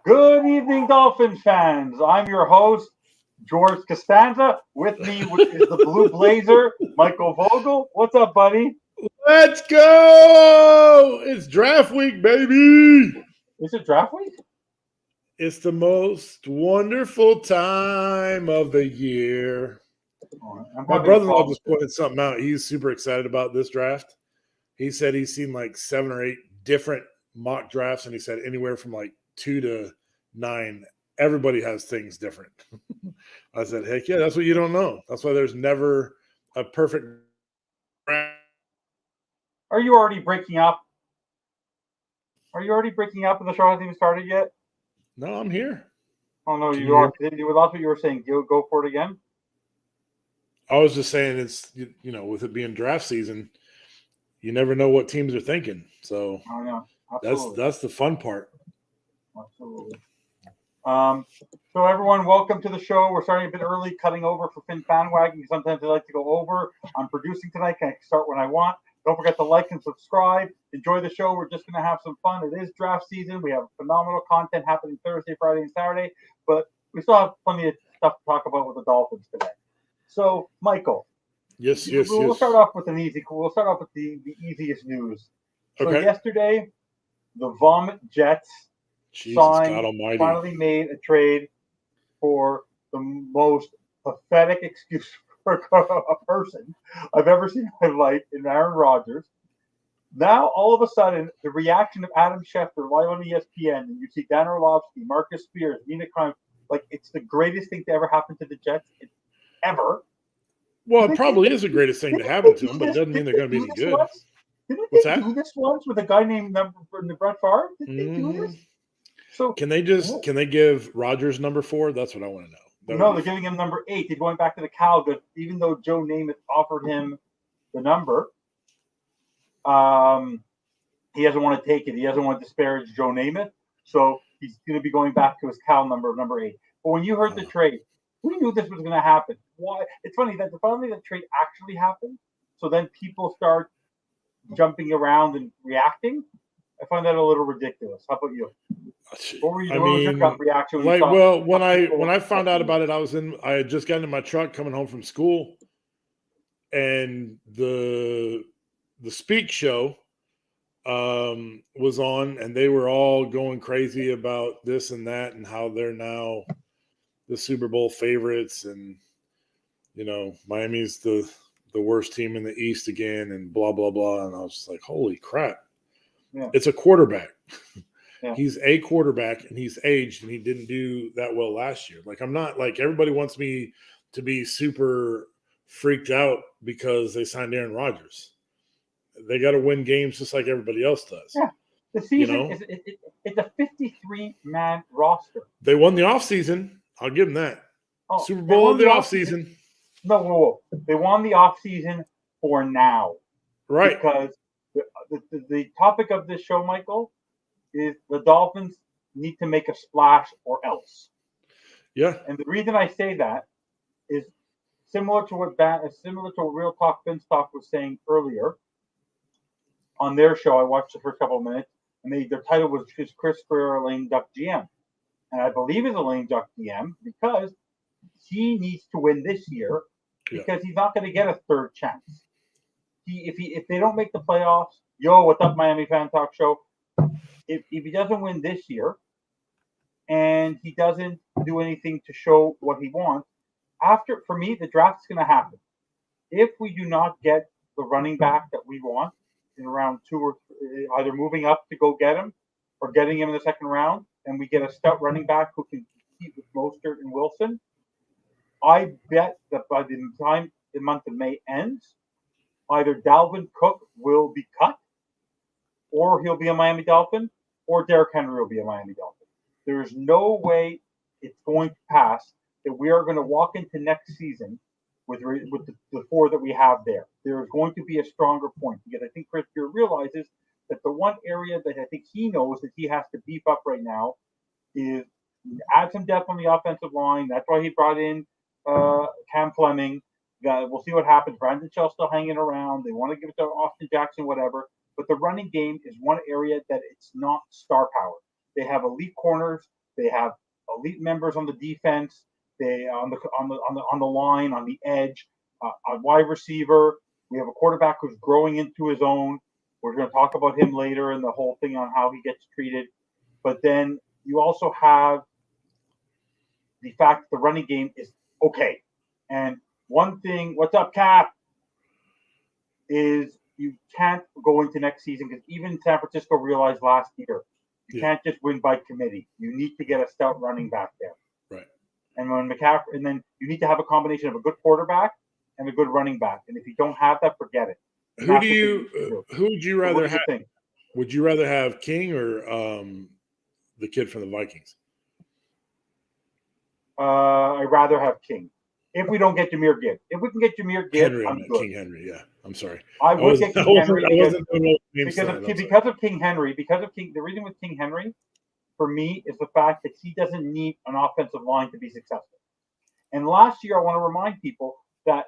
Good evening, Dolphins fans. I'm your host, George Costanza. With me is the Blue Blazer, Michael Vogel. What's up, buddy? Let's go! It's draft week, baby. Is it draft week? It's the most wonderful time of the year. Oh, I'm My having a brother-in-law problem just with pointed something out. He's super excited about this draft. He said he's seen like 7 or 8 different mock drafts, and he said anywhere from like 2 to 9. Everybody has things different. I said, heck yeah, that's what you don't know. That's why there's never a perfect draft. Are you already breaking up? Are you already breaking up and the show hasn't even started yet? No, I'm here. Oh, no, Can you you hear are. me? That's what you were saying. Go for it again. I was just saying it's, with it being draft season, you never know what teams are thinking. So Oh, yeah, that's absolutely. that's the fun part. Absolutely. So everyone, welcome to the show. We're starting a bit early, cutting over for Fins Bandwagon. Sometimes I like to go over. I'm producing tonight. Can I start when I want? Don't forget to like and subscribe. Enjoy the show. We're just going to have some fun. It is draft season. We have phenomenal content happening Thursday, Friday, and Saturday. But we still have plenty of stuff to talk about with the Dolphins today. So, Michael, Yes. we'll start off with We'll start off with the easiest news. So Okay. yesterday, the Vomit Jets Jesus signed, God Almighty. finally made a trade for the most pathetic excuse for a person I've ever seen in my life in Aaron Rodgers. Now, all of a sudden, the reaction of Adam Schefter live on ESPN, and you see Dan Orlovsky, Marcus Spears, Nina Kime, like it's the greatest thing to ever happen to the Jets ever. Well, Did it they, did probably they, is the greatest thing to didn't happen they to do them, but it this? doesn't mean Didn't they're going they to be do any this good. once? Didn't What's they that? do this once with a guy named Brett Favre? Did they do Mm-hmm. this? So Can they give Rodgers number 4? That's what I want to know. That would no, be they're giving him number 8. He's going back to the Cal, but even though Joe Namath offered him the number, he doesn't want to take it. He doesn't want to disparage Joe Namath, so he's going to be going back to his Cal number 8. But when you heard the trade, we knew this was going to happen. Why? It's funny that finally the trade actually happened. So then people start jumping around and reacting. I find that a little ridiculous. How about you? What were you? I What was your gut mean, reaction when you like, saw? well, when People, I found out about it, I had just gotten in my truck coming home from school, and the Speak show was on, and they were all going crazy about this and that and how they're now the Super Bowl favorites, and Miami's the worst team in the East again, and blah blah blah. And I was just like, holy crap! Yeah. It's a quarterback. Yeah. He's a quarterback, and he's aged, and he didn't do that well last year. Like, I'm not like everybody wants me to be super freaked out because they signed Aaron Rodgers. They got to win games just like everybody else does. Yeah. The season is it's a 53-man roster. They won the offseason. I'll give them that. Oh, Super Bowl of the offseason. No, they won the offseason for now. Right. Because the topic of this show, Michael, is the Dolphins need to make a splash or else. Yeah. And the reason I say that is similar to what Real Talk Fins Talk was saying earlier on their show. I watched the first couple of minutes, and their title was Chris Greer, a lame duck GM. And I believe he's a lame duck GM because he needs to win this year because he's not going to get a third chance. If they don't make the playoffs, what's up, Miami Fan Talk Show? If he doesn't win this year and he doesn't do anything to show what he wants, for me, the draft's going to happen. If we do not get the running back that we want in round 2 or either moving up to go get him or getting him in the second round, and we get a stout running back who can compete with Mostert and Wilson, I bet that by the time the month of May ends, either Dalvin Cook will be cut, or he'll be a Miami Dolphin, or Derrick Henry will be a Miami Dolphin. There is no way it's going to pass that we are going to walk into next season with the 4 that we have there. There is going to be a stronger point because I think Chris Beer realizes that the one area that I think he knows that he has to beef up right now is add some depth on the offensive line. That's why he brought in Cam Fleming. We'll see what happens. Brandon Shell's still hanging around. They want to give it to Austin Jackson, whatever. But the running game is one area that it's not star power. They have elite corners. They have elite members on the defense. They on the line, on the edge, a wide receiver. We have a quarterback who's growing into his own. We're going to talk about him later and the whole thing on how he gets treated. But then you also have the fact that the running game is okay. And one thing, what's up, Cap, is you can't go into next season because even San Francisco realized last year, you can't just win by committee. You need to get a stout running back there. Right. And when McCaffrey, and then you need to have a combination of a good quarterback and a good running back. And if you don't have that, forget it. Who would you rather have? Would you rather have King or the kid from the Vikings? I'd rather have King. If we don't get Jahmyr Gibbs. If we can get Jahmyr Gibbs, Henry, I'm good. King Henry, yeah. I'm sorry. I would get King Henry because of King Henry. The reason with King Henry, for me, is the fact that he doesn't need an offensive line to be successful. And last year, I want to remind people that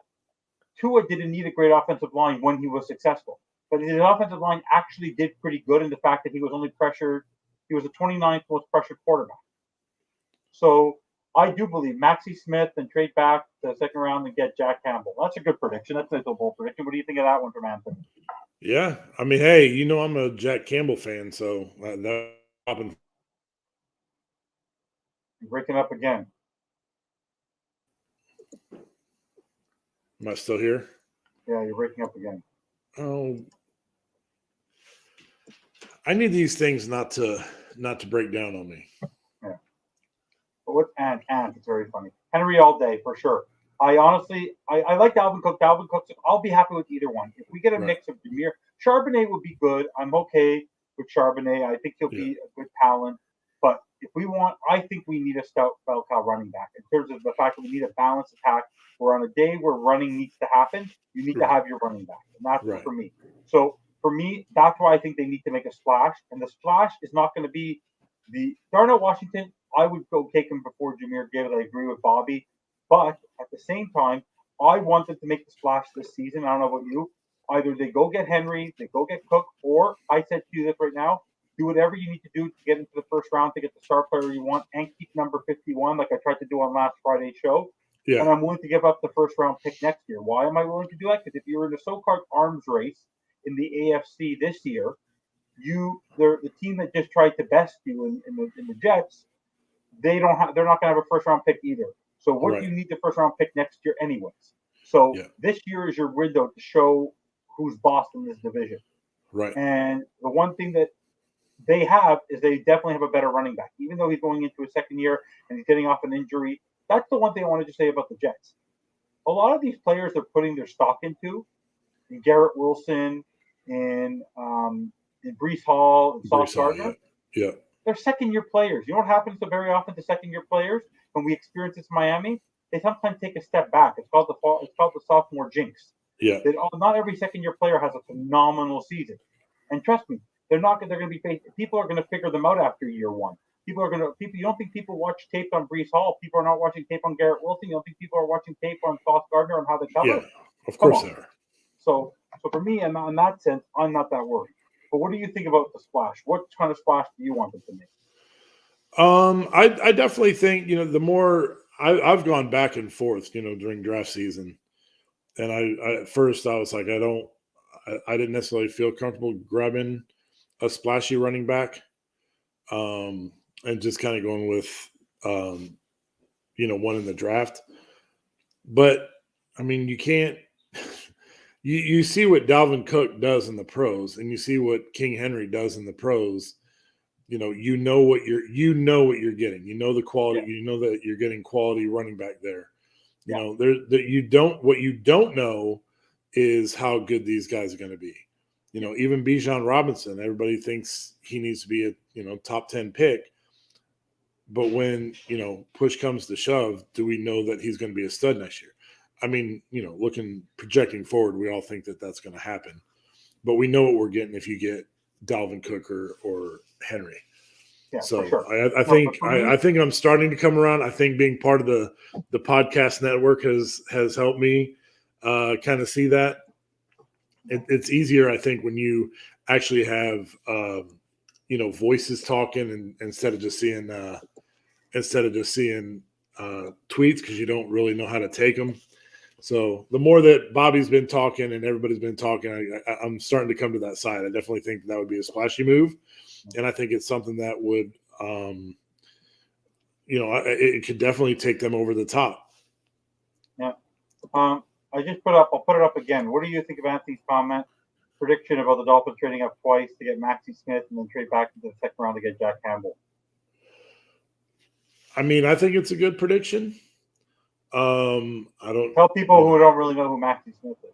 Tua didn't need a great offensive line when he was successful. But his offensive line actually did pretty good in the fact that he was only pressured. He was the 29th most pressured quarterback. So I do believe Maxie Smith and trade back to the second round and get Jack Campbell. That's a good prediction. That's a nice bold prediction. What do you think of that one from Anthony? Yeah. I mean, hey, I'm a Jack Campbell fan, so that happened. You're breaking up again. Am I still here? Yeah, you're breaking up again. Oh, I need these things not to break down on me. Yeah. But what's Ant? It's very funny. Henry all day for sure. I honestly like Dalvin Cook. I'll be happy with either one. If we get a mix of Jahmyr, Charbonnet would be good. I'm okay with Charbonnet. I think he'll be a good talent. But if we want, I think we need a stout bell cow running back in terms of the fact that we need a balanced attack. Where on a day where running needs to happen, you need to have your running back, and that's for me. So for me, that's why I think they need to make a splash, and the splash is not going to be the Darnell Washington. I would go take him before Jahmyr Gibbs. I agree with Bobby, but at the same time, I wanted to make the splash this season. I don't know about you. Either they go get Henry, they go get Cook, or I said to you this right now, do whatever you need to do to get into the first round to get the star player you want and keep number 51, like I tried to do on last Friday's show. Yeah. And I'm willing to give up the first round pick next year. Why am I willing to do that? Because if you're in a so-called arms race in the AFC this year, the team that just tried to best you in the Jets, they're not going to have a first round pick either. So what do you need the first round pick next year anyways? So this year is your window to show who's boss in this division. Right. And the one thing that they have is they definitely have a better running back, even though he's going into his second year and he's getting off an injury. That's the one thing I wanted to say about the Jets. A lot of these players they're putting their stock into, in Garrett Wilson, in Breece Hall, and Sauce Gardner. Yeah. They're second-year players. You know what happens to very often to second-year players when we experience this in Miami? They sometimes take a step back. It's called the sophomore jinx. Yeah. Not every second-year player has a phenomenal season, and trust me, they're going to be faced. People are going to figure them out after year one. You don't think people watch tape on Breece Hall? People are not watching tape on Garrett Wilson. You don't think people are watching tape on Sauce Gardner on how they cover? Yeah, of course they are. So for me, in that sense, I'm not that worried. But what do you think about the splash? What kind of splash do you want them to make? I definitely think, the more I've gone back and forth, during draft season. And I at first I was like, I didn't necessarily feel comfortable grabbing a splashy running back. And just kind of going with, one in the draft. But, I mean, you can't – you see what Dalvin Cook does in the pros and you see what King Henry does in the pros. You know what you're getting. You know the quality. Yeah. You know that you're getting quality running back there. What you don't know is how good these guys are going to be. Even Bijan Robinson, everybody thinks he needs to be a top 10 pick. But when, push comes to shove, do we know that he's going to be a stud next year? I mean, projecting forward, we all think that that's going to happen. But we know what we're getting if you get Dalvin Cook or Henry. Yeah, so for sure. I think I'm starting to come around. I think being part of the podcast network has helped me kind of see that. It's easier, I think, when you actually have voices talking and instead of just seeing instead of just seeing tweets because you don't really know how to take them. So the more that Bobby's been talking and everybody's been talking, I'm starting to come to that side. I definitely think that would be a splashy move, and I think it's something that would, it could definitely take them over the top. Yeah. I just I'll put it up again. What do you think of Anthony's comment? Prediction about the Dolphins trading up twice to get Maxie Smith and then trade back into the second round to get Jack Campbell. I mean, I think it's a good prediction. I don't tell people who don't really know who Maxie Smith is.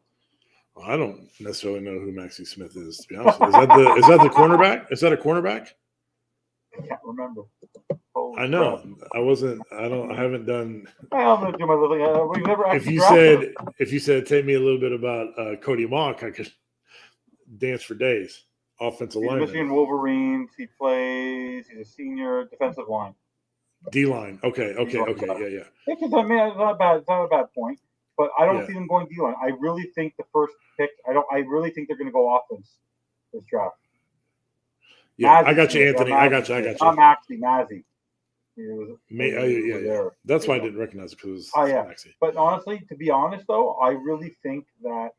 I don't necessarily know who Maxie Smith is, to be honest. Is that the cornerback? Is that a cornerback? I can't remember. I know. Crap. I haven't done. I'm gonna do my little. We've never actually. If you said take me a little bit about Cody Mock, I could dance for days. Offensive lineman. Michigan Wolverines. He's a senior defensive line. D line. Okay. Yeah. Because I mean, it's not a bad point. But I don't see them going D line. I really think the first pick. I really think they're going to go offense this draft. Yeah, Mazzy, I got you, Anthony. I got you. Not Maxie, Mazzy. That's why I didn't recognize it because it was Maxie. But honestly, to be honest though, I really think that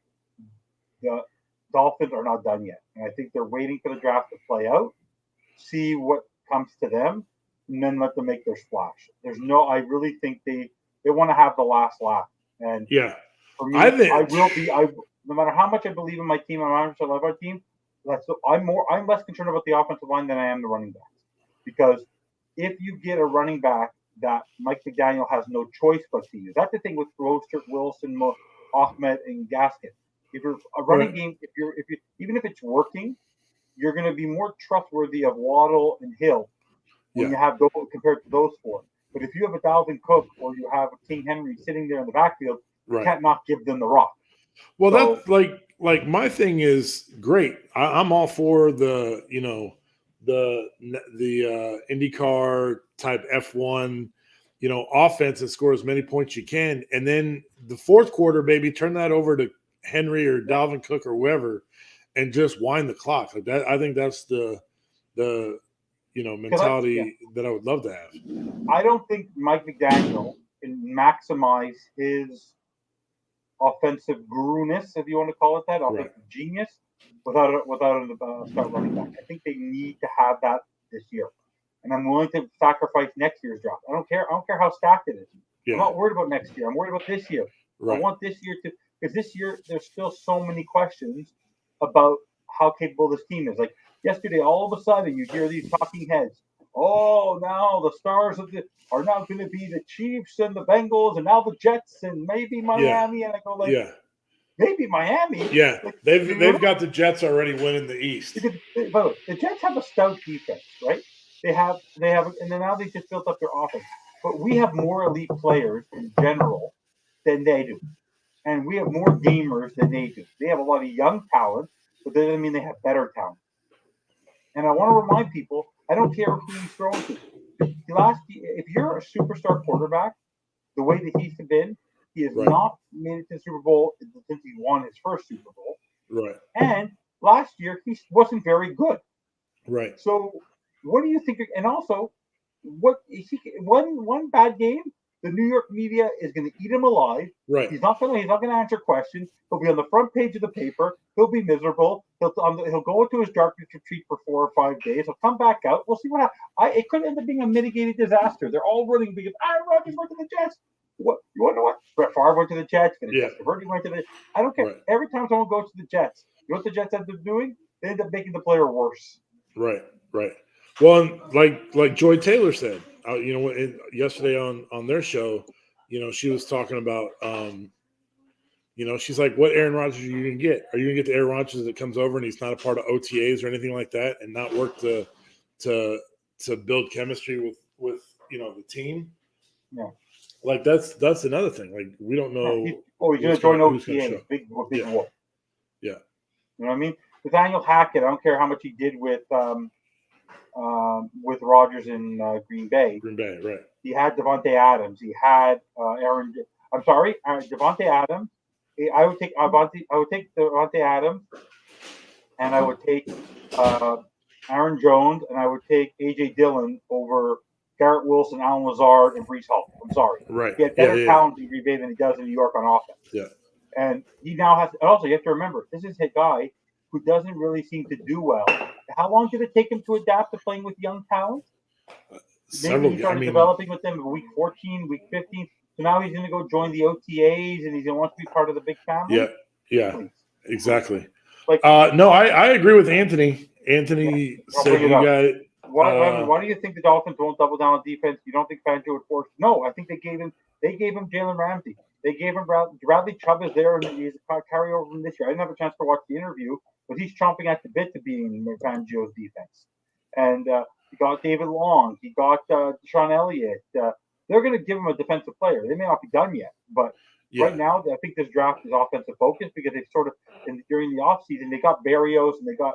the Dolphins are not done yet, and I think they're waiting for the draft to play out, see what comes to them, and then let them make their splash. I really think they want to have the last laugh. And for me, no matter how much I believe in my team, how much I love our team, I'm less concerned about the offensive line than I am the running backs. Because if you get a running back that Mike McDaniel has no choice but to use, that's the thing with Rostert, Wilson, Ahmed, and Gaskin. If you're a running game, even if it's working, you're going to be more trustworthy of Waddle and Hill when you have those compared to those four. But if you have a Dalvin Cook or you have a King Henry sitting there in the backfield, you can't not give them the rock. Well, that's like my thing is great. I'm all for the IndyCar type F1, offense and score as many points you can, and then the fourth quarter, baby, turn that over to Henry or Dalvin Cook or whoever, and just wind the clock. Like that, I think that's the mentality that I would love to have. I don't think Mike McDaniel can maximize his offensive guru-ness, if you want to call it that, offensive genius, without a star running back. I think they need to have that this year, and I'm willing to sacrifice next year's draft. I don't care how stacked it is. I'm not worried about next year. I'm worried about this year. I want this year because this year there's still so many questions about how capable this team is. Like yesterday, all of a sudden you hear these talking heads. Oh, now the stars are now going to be the Chiefs and the Bengals, and now the Jets and maybe Miami. And I go maybe Miami. Yeah, they've got the Jets already winning the East. But the Jets have a stout defense, right? They have, and then now they just built up their offense. But we have more elite players in general than they do, and we have more gamers than they do. They have a lot of young talent, but that doesn't mean they have better talent. And I want to remind people, I don't care who he's throwing to. If you're a superstar quarterback, the way that he's been, he has not made it to the Super Bowl since he won his first Super Bowl. Right. And last year, he wasn't very good. Right. So what do you think? And also, one bad game, the New York media is going to eat him alive. Right. He's not going to answer questions. He'll be on the front page of the paper. He'll be miserable. He'll go into his darkness retreat for 4 or 5 days. He'll come back out. We'll see what happens. It could end up being a mitigated disaster. They're all running because Aaron Rodgers went to the Jets. What you want to know? What Brett Favre went to the Jets. Verdi went to the. I don't care. Right. Every time someone goes to the Jets, you know what the Jets end up doing? They end up making the player worse. Right. Well, like Joy Taylor said, yesterday on their show, she was talking about, she's like, what Aaron Rodgers are you going to get? Are you going to get the Aaron Rodgers that comes over and he's not a part of OTAs or anything like that and not work to build chemistry with the team? Yeah. Like that's another thing. Like we don't know. He's going to join OTA. Big war. Yeah. You know what I mean? Nathaniel Hackett, I don't care how much he did with Rodgers in Green Bay. Green Bay, right? He had Devontae Adams. He had Devontae Adams. I would take Devontae Adams, and I would take Aaron Jones, and I would take AJ Dillon over Garrett Wilson, Alan Lazard, and Brees Hall. I'm sorry. Right. He had better talent in Green Bay than he does in New York on offense. Yeah. And he now has. Also, you have to remember, this is a guy who doesn't really seem to do well. How long did it take him to adapt to playing with young talent? Maybe he started developing with them in week 14, week 15. So now he's going to go join the OTAs, and he's going to want to be part of the big family. Yeah, exactly. Like, no, I agree with Anthony. Anthony said you got it. Why do you think the Dolphins won't double down on defense? You don't think Fangio would force? No, I think they gave him Jalen Ramsey. They gave him Bradley Chubb is there, and he's a carryover from this year. I didn't have a chance to watch the interview, but he's chomping at the bit to be in Fangio's defense. And he got David Long. He got Deshaun Elliott. They're going to give him a defensive player. They may not be done yet, but right now I think this draft is offensive focus because they've sort of during the offseason they got Barrios and they got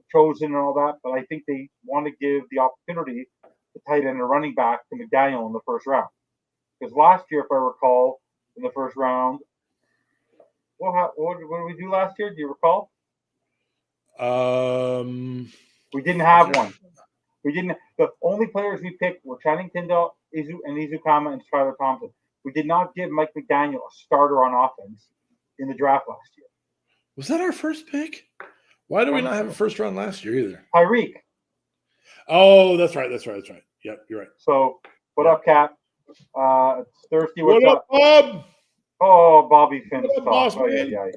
Chosen and all that, but I think they want to give the opportunity to tight end and running back to McDaniel in the first round. Because last year, if I recall, in the first round, what did we do last year? Do you recall? We didn't have one. We didn't. The only players we picked were Channing Tindall, Izukama, and Skylar Thompson. We did not give Mike McDaniel a starter on offense in the draft last year. Was that our first pick? Why do we not have a first round last year either? Tyreek. Oh, that's right. Yep, you're right. So, what up, Cap? It's Thursday. What's up, Bob? Oh, Bobby Fins. What up, boss, man? Yeah.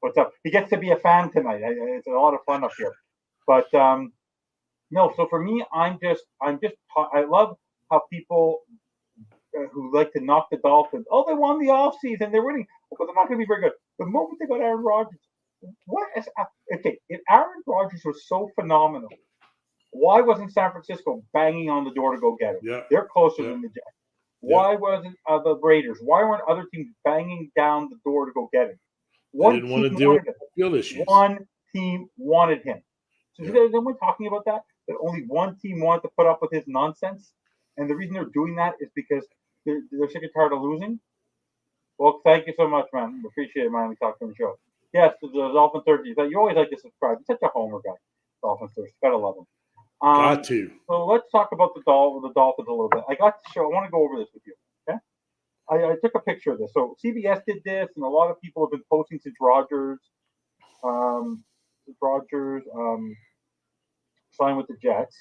What's up? He gets to be a fan tonight. It's a lot of fun up here. But no. So for me, I love how people who like to knock the Dolphins. Oh, they won the offseason. They're winning, but they're not going to be very good. The moment they got Aaron Rodgers, if Aaron Rodgers was so phenomenal, why wasn't San Francisco banging on the door to go get him? Yeah. They're closer than the Jets. Why wasn't the Raiders? Why weren't other teams banging down the door to go get him? They didn't want to deal with field issues. One team wanted him. So there's no one talking about that only one team wanted to put up with his nonsense. And the reason they're doing that is because they're sick and tired of losing. Well, thank you so much, man. Appreciate it, man. We talked on the show. Yes, the Dolphins Thursday. You always like to subscribe. You're such a homer guy. Dolphins Thursday. Gotta love them. Got to. So let's talk about the Dolphins a little bit. I want to go over this with you. Okay. I took a picture of this. So CBS did this, and a lot of people have been posting since Rodgers signed with the Jets.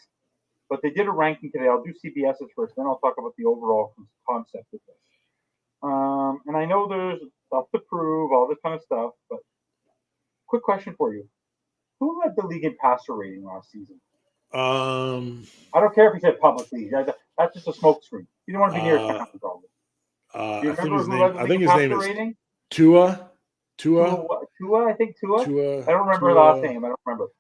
But they did a ranking today. I'll do CBS's first, then I'll talk about the overall concept of this. And I know there's stuff to prove, all this kind of stuff, but quick question for you. Who led the league in passer rating last season? I don't care if you said publicly. That's just a smoke screen. You don't want to be near a probably. I think his name is Tua. I think Tua. I don't remember the last name. I don't remember.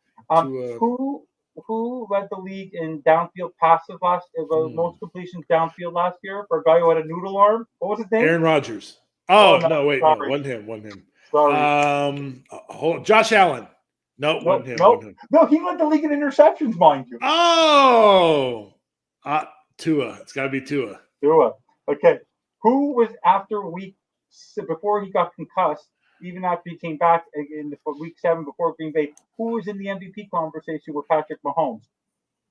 Who led the league in downfield passes most completions downfield last year for a guy who had a noodle arm? What was his name? Aaron Rodgers. Oh, no, wait, no, wasn't him. Sorry. Hold on. Josh Allen. No, wasn't him. No, he led the league in interceptions, mind you. Oh, Tua. It's got to be Tua. Okay. Who was before he got concussed, even after he came back in week 7 before Green Bay, who was in the MVP conversation with Patrick Mahomes?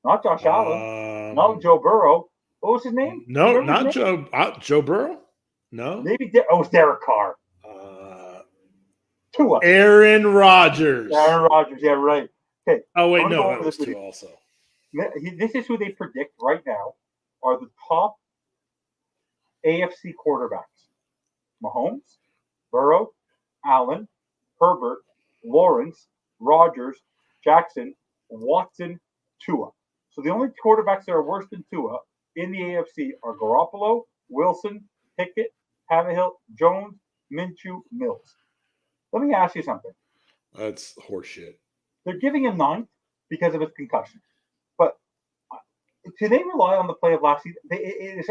Not Josh Allen. Not Joe Burrow. What was his name? No, not Joe. Joe Burrow? No. Maybe it was Derek Carr. Tua. Aaron Rodgers. Yeah, right. Okay. Oh, wait, no, that was Tua also. This is who they predict right now are the top AFC quarterbacks. Mahomes, Burrow, Allen, Herbert, Lawrence, Rodgers, Jackson, Watson, Tua. So the only quarterbacks that are worse than Tua in the AFC are Garoppolo, Wilson, Pickett, Tannehill, Jones, Minshew, Mills. Let me ask you something. That's horseshit. They're giving him 9th because of his concussion. But do they rely on the play of last season?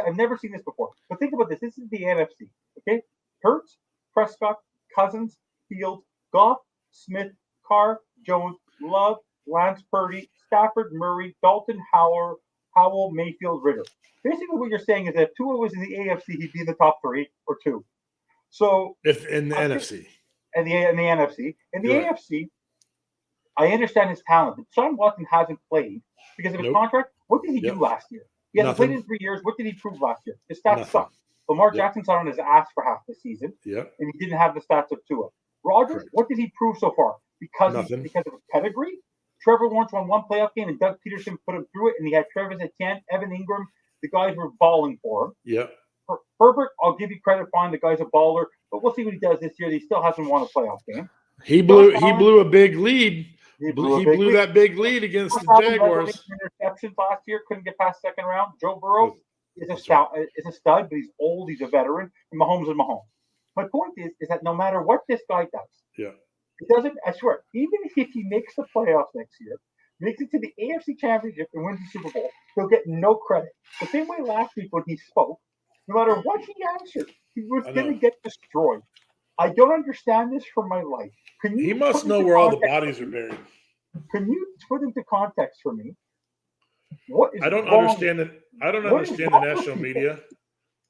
I've never seen this before. But think about this. This is the NFC. Okay? Hurts, Prescott, Cousins, Fields, Goff, Smith, Carr, Jones, Love, Lance Purdy, Stafford, Murray, Dalton, Howell, Mayfield, Ritter. Basically, what you're saying is that if Tua was in the AFC, he'd be in the top 3 or 2. So if in the NFC. In the NFC. In the AFC, I understand his talent. But Sean Watson hasn't played because of his contract. What did he do last year? He hasn't played Nothing. in 3 years. What did he prove last year? His stats Nothing. suck. Lamar Yep. Jackson sat on his ass for half the season, Yep. and he didn't have the stats of Tua. Rodgers, Correct. what did he prove so far? Because of his pedigree? Trevor Lawrence won one playoff game, and Doug Peterson put him through it, and he had Travis Etienne, Evan Ingram. The guys were balling for him. Yep. For Herbert, I'll give you credit, fine. The guy's a baller, but we'll see what he does this year. He still hasn't won a playoff game. He blew a big lead. He blew that big lead against the Jaguars. Interceptions last year, couldn't get past second round. Joe Burrow is a stud, but he's old. He's a veteran. And Mahomes is Mahomes. My point is that no matter what this guy does, he doesn't. I swear, even if he makes the playoffs next year, makes it to the AFC Championship and wins the Super Bowl, he'll get no credit. The same way last week when he spoke, no matter what he answered, he was going to get destroyed. I don't understand this for my life. He must know where all the bodies are buried. Can you put into context for me? What is I don't wrong? understand it. I don't understand the national media.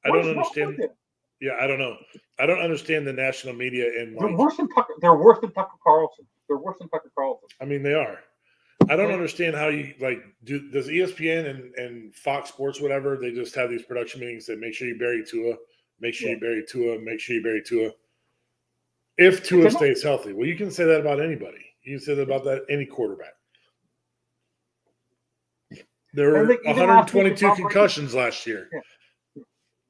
I don't understand. Yeah, I don't know. I don't understand the national media and they're worse than Tucker. They're worse than Tucker Carlson. They're worse than Tucker Carlson. I mean, they are. I don't understand how you does ESPN and Fox Sports, whatever, they just have these production meetings that make sure you bury Tua, make sure you bury Tua, make sure you bury Tua. If Tua stays healthy. Well, you can say that about anybody. You can say that about any quarterback. There were 122 concussions last year.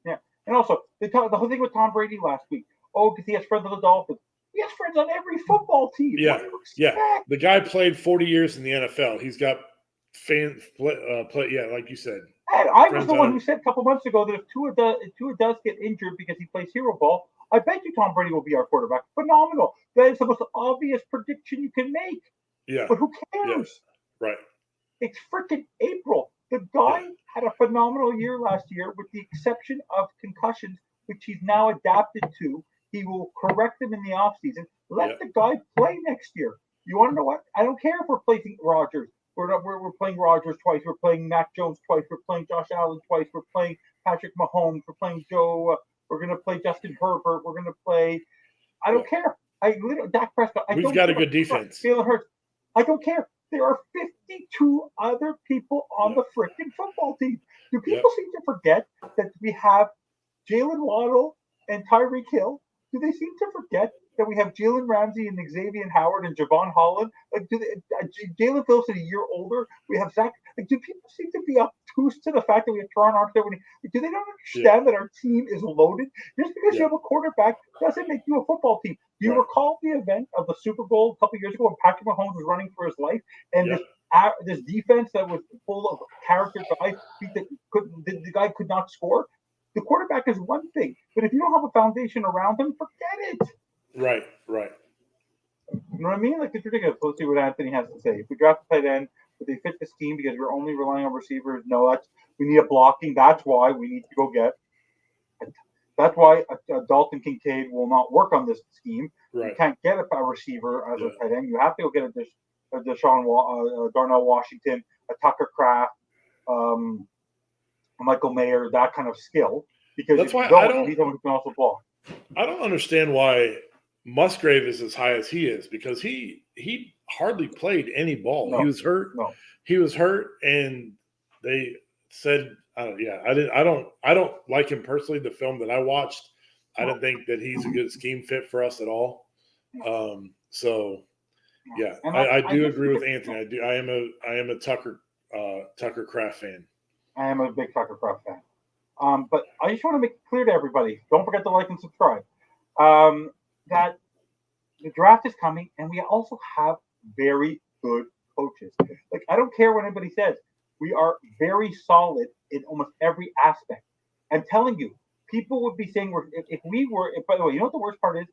Yeah. And also, the whole thing with Tom Brady last week. Oh, because he has friends on the Dolphins. He has friends on every football team. Yeah. The guy played 40 years in the NFL. He's got fans like you said. And I was the one who said a couple months ago that if Tua does get injured because he plays hero ball, I bet you Tom Brady will be our quarterback. Phenomenal. That is the most obvious prediction you can make. Yeah. But who cares? Yeah. Right. It's freaking April. The guy had a phenomenal year last year with the exception of concussions, which he's now adapted to. He will correct them in the offseason. Let the guy play next year. You want to know what? I don't care if we're playing Rodgers. We're playing Rodgers twice. We're playing Mac Jones twice. We're playing Josh Allen twice. We're playing Patrick Mahomes. We're playing Joe. We're going to play Justin Herbert. We're going to play. I don't care. Dak Prescott. We've got a good defense. Jalen Hurts. I don't care. There are 52 other people on the freaking football team. Do people seem to forget that we have Jalen Waddle and Tyreek Hill? Do they seem to forget that we have Jalen Ramsey and Xavier Howard and Javon Holland? Like, Jalen Phillips is a year older. We have Zach. Like, do people seem to be obtuse to the fact that we have Teron Armstead? Do they not understand that our team is loaded? Just because you have a quarterback doesn't make you a football team. Do you recall the event of the Super Bowl a couple years ago when Patrick Mahomes was running for his life and this defense that was full of character guys, the guy could not score? The quarterback is one thing, but if you don't have a foundation around him, forget it. Right. You know what I mean? Like, it's ridiculous. Let's see what Anthony has to say. If we draft a tight end, would they fit the scheme because we're only relying on receivers? No, we need a blocking. That's why we need to go get. That's why Dalton Kincaid will not work on this scheme. Right. You can't get a receiver as a tight end. You have to go get a Darnell Washington, a Tucker Kraft, Michael Mayer, that kind of skill. Because that's why he's someone who can also block. I don't understand why Musgrave is as high as he is because he hardly played any ball. No, he was hurt. No. He was hurt, and they said, I don't like him personally. The film that I watched, I didn't think that he's a good scheme fit for us at all. I do agree with Anthony. I am a Tucker Kraft fan. I am a big Tucker Kraft fan. But I just want to make it clear to everybody, don't forget to like and subscribe, that the draft is coming, and we also have very good coaches. Like, I don't care what anybody says. We are very solid in almost every aspect. I'm telling you, people would be saying, by the way, you know what the worst part is?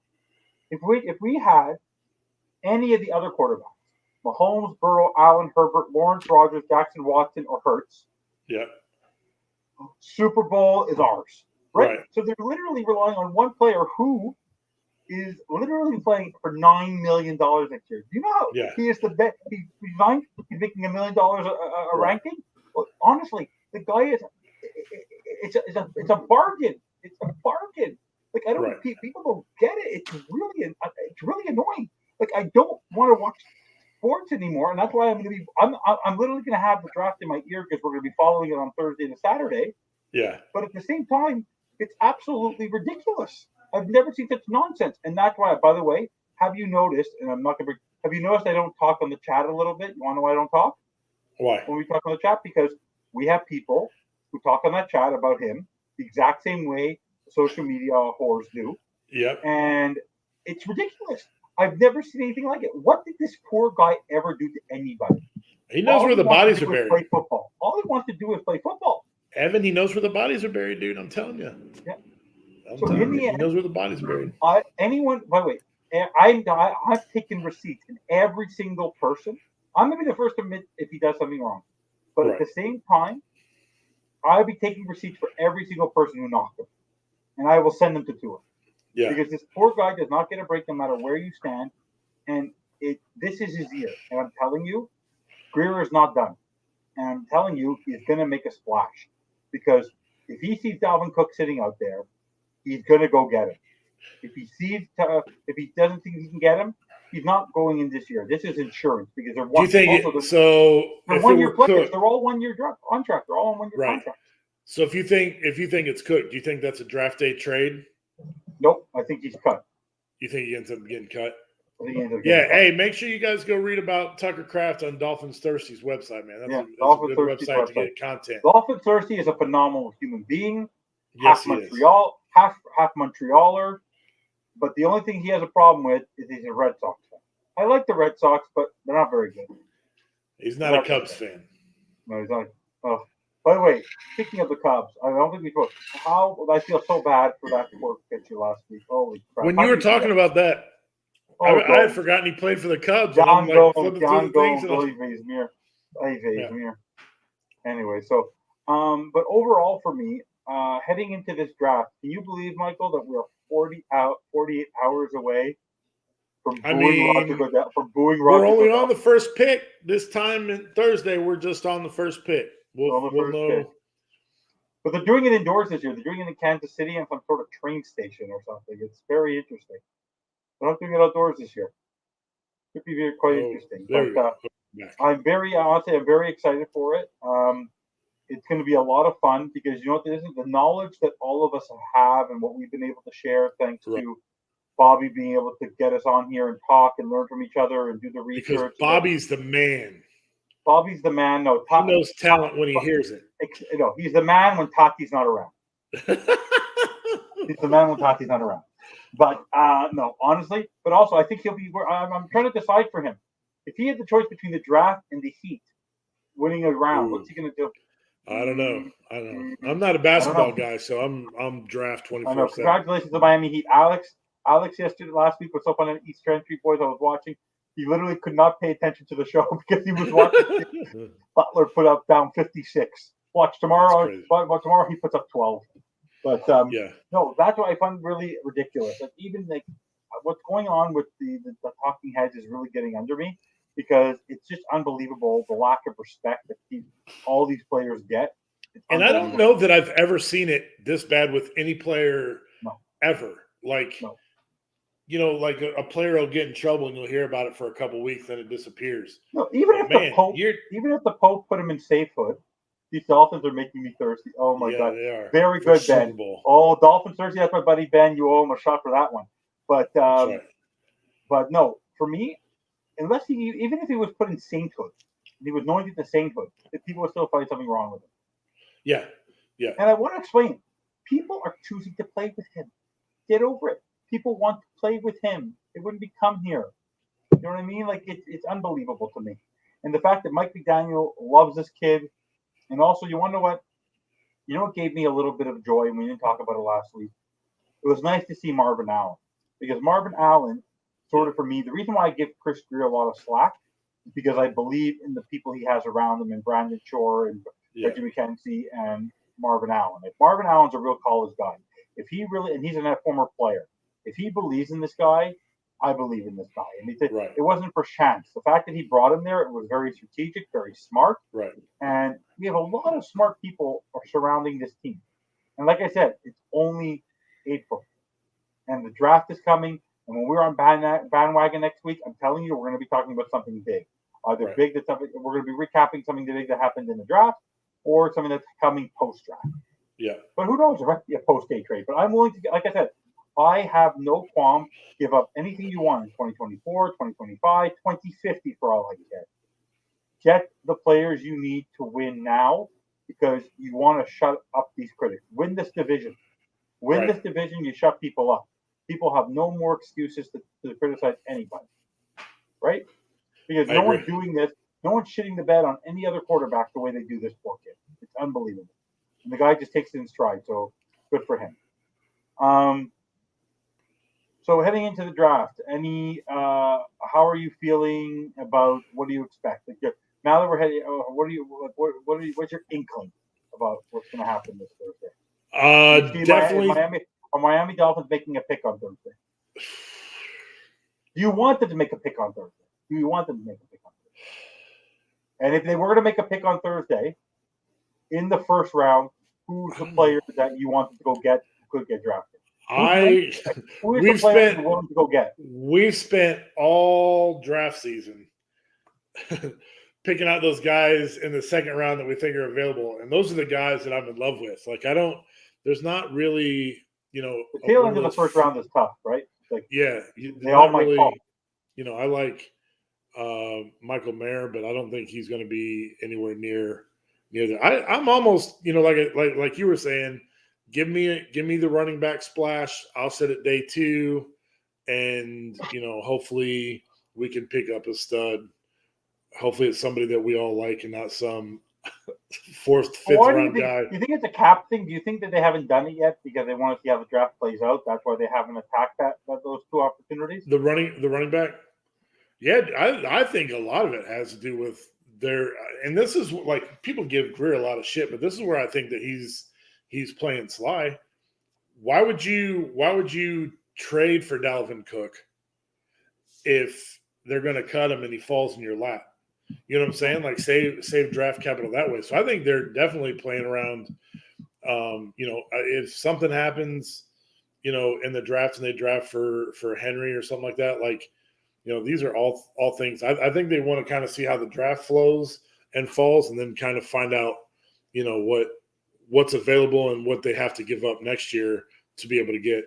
If we had any of the other quarterbacks, Mahomes, Burrow, Allen, Herbert, Lawrence, Rodgers, Jackson, Watson, or Hurts, Super Bowl is ours, right? So they're literally relying on one player who is literally playing for $9 million next year. Do you know how he is the best? He's ninth. He's making $1 million a ranking. Well, honestly, the guy is. It's a bargain. It's a bargain. Like, I don't. People don't get it. It's really annoying. Like, I don't want to watch sports anymore, and that's why I'm literally going to have the draft in my ear because we're going to be following it on Thursday to Saturday. Yeah. But at the same time, it's absolutely ridiculous. I've never seen such nonsense, and that's why. By the way, have you noticed? And I'm not going to. Have you noticed I don't talk on the chat a little bit? You want to know why I don't talk Why? when we talk on the chat? Because we have people who talk on that chat about him the exact same way social media whores do. Yep. And it's ridiculous. I've never seen anything like it. What did this poor guy ever do to anybody? He knows where the bodies are Play buried. football. All he wants to do is play football. Evan, he knows where the bodies are buried, dude. I'm telling you. Yeah. I'm telling you, he knows where the bodies are buried. By the way, I've taken receipts in every single person. I'm going to be the first to admit if he does something wrong. But at the same time, I'll be taking receipts for every single person who knocked him. And I will send them to tour. Yeah. Because this poor guy does not get a break no matter where you stand. And this is his year. And I'm telling you, Greer is not done. And I'm telling you, he's going to make a splash. Because if he sees Dalvin Cook sitting out there, he's going to go get him. If he doesn't think he can get him, he's not going in this year. This is insurance because they're Do you think they're 1-year players. They're all 1-year contract. They're all on 1-year contract. So if you think it's Cook, do you think that's a draft day trade? Nope, I think he's cut. You think he ends up getting cut? Hey, make sure you guys go read about Tucker Kraft on Dolphins Thirsty's website, man. That's a good website to get content. Dolphins Thirsty is a phenomenal human being. Yes, half Montrealer. But the only thing he has a problem with is he's a Red Sox fan. I like the Red Sox, but they're not very good. He's not a Cubs fan. No, he's not. Oh, by the way, speaking of the Cubs, I don't think we spoke. I feel so bad for that poor pitcher last week. Holy crap! When you were talking about that, I had forgotten he played for the Cubs. John Billy Vazmir. Anyway, so but overall for me, heading into this draft, can you believe, Michael, that we're 48 hours away from booing Roger? We're only on the first pick this time. And Thursday, we're just on the first pick. We'll know. But they're doing it indoors this year. They're doing it in Kansas City on some sort of train station or something. It's very interesting. They're not doing it outdoors this year. Could be quite interesting. But I'm very excited for it. It's going to be a lot of fun because you know what this is? The knowledge that all of us have and what we've been able to share thanks to Bobby being able to get us on here and talk and learn from each other and do the research. Because Bobby's the man. Bobby's the man. No, he knows talent when he hears it. No, he's the man when Tati's not around. He's the man when Tati's not around. But no, honestly. But also, I think he'll be. I'm trying to decide for him. If he had the choice between the draft and the Heat, winning a round, what's he going to do? I don't know. I'm not a basketball guy, so I'm draft 24/7. Congratulations to Miami Heat, Alex. Last week was so fun. East Entry Boys I was watching. He literally could not pay attention to the show because he was watching Butler put up down 56. Watch tomorrow. Tomorrow he puts up 12. But no, that's what I find really ridiculous. Like even like what's going on with the talking heads is really getting under me because it's just unbelievable the lack of respect that all these players get. And I don't know that I've ever seen it this bad with any player ever. Like. No. You know, like a player will get in trouble and you'll hear about it for a couple of weeks, then it disappears. No, even if the Pope put him in safehood, these Dolphins are making me thirsty. Oh my God, they are very good, Ben. Oh, Dolphins thirsty. That's my buddy Ben. You owe him a shot for that one. But but no, for me, unless even if he was put in sainthood, he was anointed to sainthood, people would still find something wrong with him. Yeah. And I want to explain. People are choosing to play with him. Get over it. People want to play with him. They wouldn't be come here. You know what I mean? Like it's unbelievable to me. And the fact that Mike McDaniel loves this kid, and also you want to know what? You know what gave me a little bit of joy, and we didn't talk about it last week. It was nice to see Marvin Allen because Marvin Allen, sort of for me, the reason why I give Chris Greer a lot of slack is because I believe in the people he has around him, and Brandon Shore and Reggie McKenzie and Marvin Allen. If Marvin Allen's a real college guy, if he really, and he's a former player. If he believes in this guy, I believe in this guy. I mean, it wasn't for chance. The fact that he brought him there, it was very strategic, very smart. Right. And we have a lot of smart people surrounding this team. And like I said, it's only April. And the draft is coming. And when we're on bandwagon next week, I'm telling you, we're going to be talking about something big. Either Right. big that's something we're going to be recapping something big that happened in the draft, or something that's coming post draft. Yeah. But who knows? It might be a post day trade. But I'm willing to, like I said, I have no qualm. Give up anything you want in 2024, 2025, 2050 for all I care. Get the players you need to win now because you want to shut up these critics. Win this division. Win Right. this division, you shut people up. People have no more excuses to criticize anybody. Right? Because I no agree. one's doing this. No one's shitting the bed on any other quarterback the way they do this poor kid. It's unbelievable. And the guy just takes it in stride. So good for him. So heading into the draft, how are you feeling about what do you expect? Now that we're heading, what's your inkling about what's going to happen this Thursday? Definitely. Miami Dolphins making a pick on Thursday. Do you want them to make a pick on Thursday? Do you want them to make a pick on Thursday? And if they were going to make a pick on Thursday in the first round, who's the player that you wanted to go get who could get drafted? We've spent all draft season picking out those guys in the second round that we think are available, and those are the guys that I'm in love with. Like there's not really, the tail end of the first round is tough, right? Like they all might fall. I like Michael Mayer, but I don't think he's going to be anywhere near there. I'm almost, like you were saying. Give me the running back splash. I'll set it day 2, and hopefully we can pick up a stud. Hopefully it's somebody that we all like and not some 4th, 5th round guy. Do you think it's a cap thing? Do you think that they haven't done it yet because they want to see how the draft plays out? That's why they haven't attacked those 2 opportunities. The running back. Yeah, I think a lot of it has to do with their. And this is like people give Greer a lot of shit, but this is where I think that he's playing sly. Why would you trade for Dalvin Cook if they're going to cut him and he falls in your lap? You know what I'm saying? Like save draft capital that way. So I think they're definitely playing around. If something happens, in the draft and they draft for Henry or something like that, these are all things. I think they want to kind of see how the draft flows and falls, and then kind of find out, what's available and what they have to give up next year to be able to get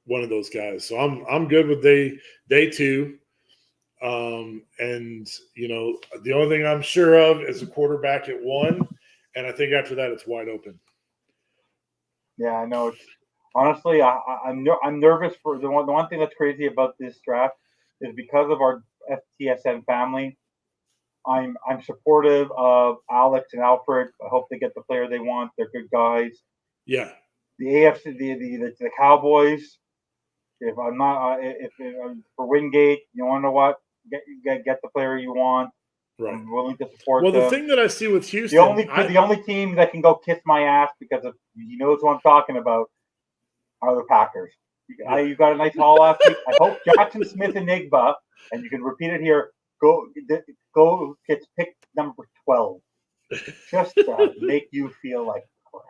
one of those guys. So I'm good with day 2. And the only thing I'm sure of is a quarterback at 1, and I think after that it's wide open. Yeah, I know. Honestly, I'm nervous for the one thing that's crazy about this draft is because of our FTSN family. I'm supportive of Alex and Alfred. I hope they get the player they want. They're good guys. Yeah. The AFC, the Cowboys. If I'm not, if for Wingate, you want to know what? Get the player you want. Right. I'm willing to support. Well, them. The thing that I see with Houston, the only team that can go kiss my ass because of he knows who I'm talking about are the Packers. You got a nice haul last week. I hope Jackson Smith Enigma, and you can repeat it here. Go gets pick number 12, just to make you feel like crap.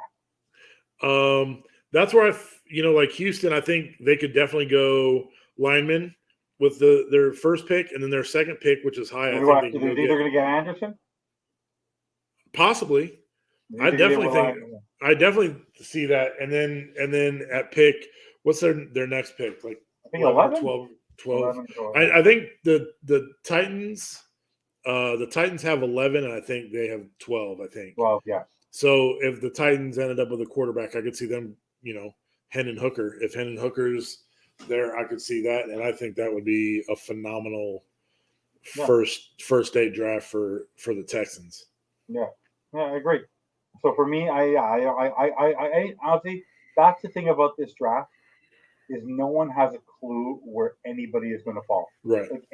That's where like Houston, I think they could definitely go lineman with their first pick, and then their second pick, which is high. I think they're going to get Anderson. Possibly, I definitely see that, and then at pick, what's their next pick? Like I think 11? 12. 11, I think the Titans. The Titans have 11, and I think they have 12. I think 12. Yeah. So if the Titans ended up with a quarterback, I could see them. Hendon Hooker. If Hendon Hooker's there, I could see that, and I think that would be a phenomenal first day draft for the Texans. Yeah, I agree. So for me, I honestly, that's the thing about this draft is no one has a clue where anybody is going to fall. Right. Like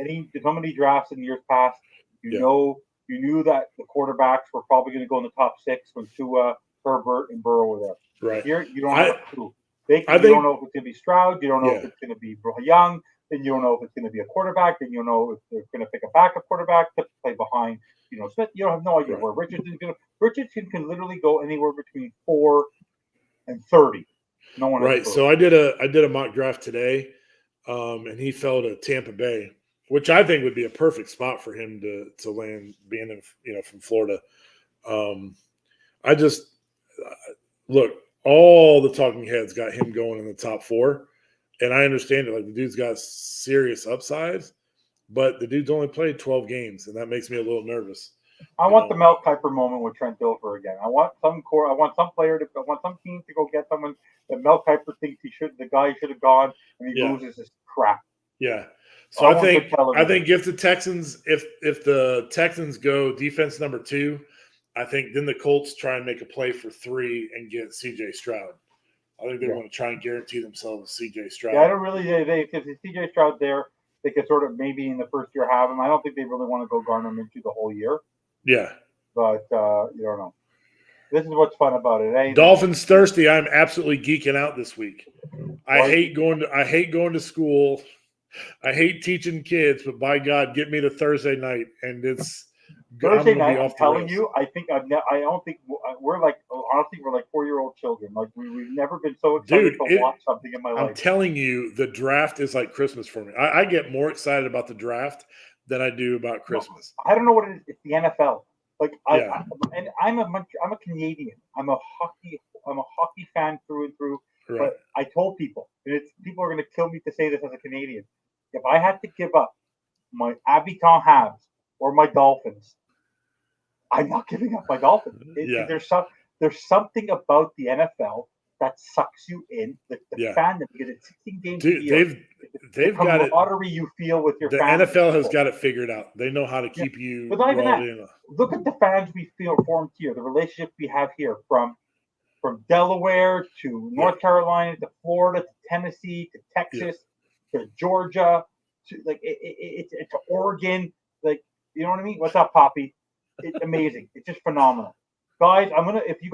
so many drafts in years past, you knew that the quarterbacks were probably going to go in the top 6 when Tua, Herbert, and Burrow were there. Right. Here, you don't have a clue. You don't know if it's going to be Stroud. You don't know if it's going to be Young. Then you don't know if it's going to be a quarterback. Then you don't know if they're going to pick a backup quarterback to play behind, Smith. You don't have no idea where Richardson's going to. Richardson can literally go anywhere between 4 and 30. No one. Right. So I did a mock draft today, and he fell to Tampa Bay, which I think would be a perfect spot for him to land, being from Florida. I just look, all the talking heads got him going in the top 4, and I understand it. Like, the dude's got serious upsides, but the dude's only played 12 games, and that makes me a little nervous. I want the Mel Kiper moment with Trent Dilfer again. I want some team to go get someone that Mel Kiper thinks the guy should have gone, and he loses his crap. Yeah. So I think if the Texans go defense number 2, I think then the Colts try and make a play for 3 and get C.J. Stroud. I think they want to try and guarantee themselves C.J. Stroud. Yeah, I don't really. If C.J. Stroud there, they could sort of maybe in the first year have him. I don't think they really want to go garner him into the whole year. Yeah. But you don't know. This is what's fun about it. Eh? Dolphins thirsty. I'm absolutely geeking out this week. I hate going to school. I hate teaching kids, but by God, get me to Thursday night, and it's Thursday night. I'm telling you, I don't think we're like 4-year-old children. Like we've never been so excited to watch something in my life. I'm telling you, the draft is like Christmas for me. I get more excited about the draft than I do about Christmas. I don't know what it is. It's the NFL. Like I'm a Canadian. I'm a hockey fan through and through. Right. But I told people, people are going to kill me to say this as a Canadian. If I had to give up my Abiton Habs or my Dolphins, I'm not giving up my Dolphins. There's something about the NFL that sucks you in, the fandom, because it's 16 games a year. They've got it. Camaraderie you feel with your fans. The NFL has got it figured out. They know how to keep you. But not even that. Look at the fans we feel formed here. The relationship we have here from Delaware to North Carolina to Florida to Tennessee to Texas to Georgia to to Oregon. Like, you know what I mean? What's up, Poppy? It's amazing. It's just phenomenal. Guys, if you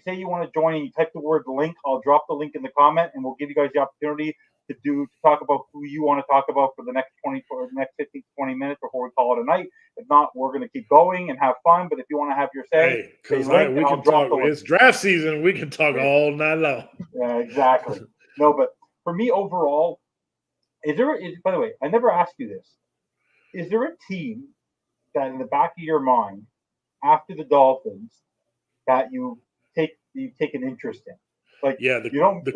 say you want to join and you type the word link, I'll drop the link in the comment and we'll give you guys the opportunity to talk about who you want to talk about for the next 15 to 20 minutes before we call it a night. If not, we're going to keep going and have fun. But if you want to have your say, because we can talk. It's draft season. We can talk all night long. Yeah, exactly. No, but for me overall, by the way, I never asked you this. Is there a team that in the back of your mind after the Dolphins that you take an interest in? Like, the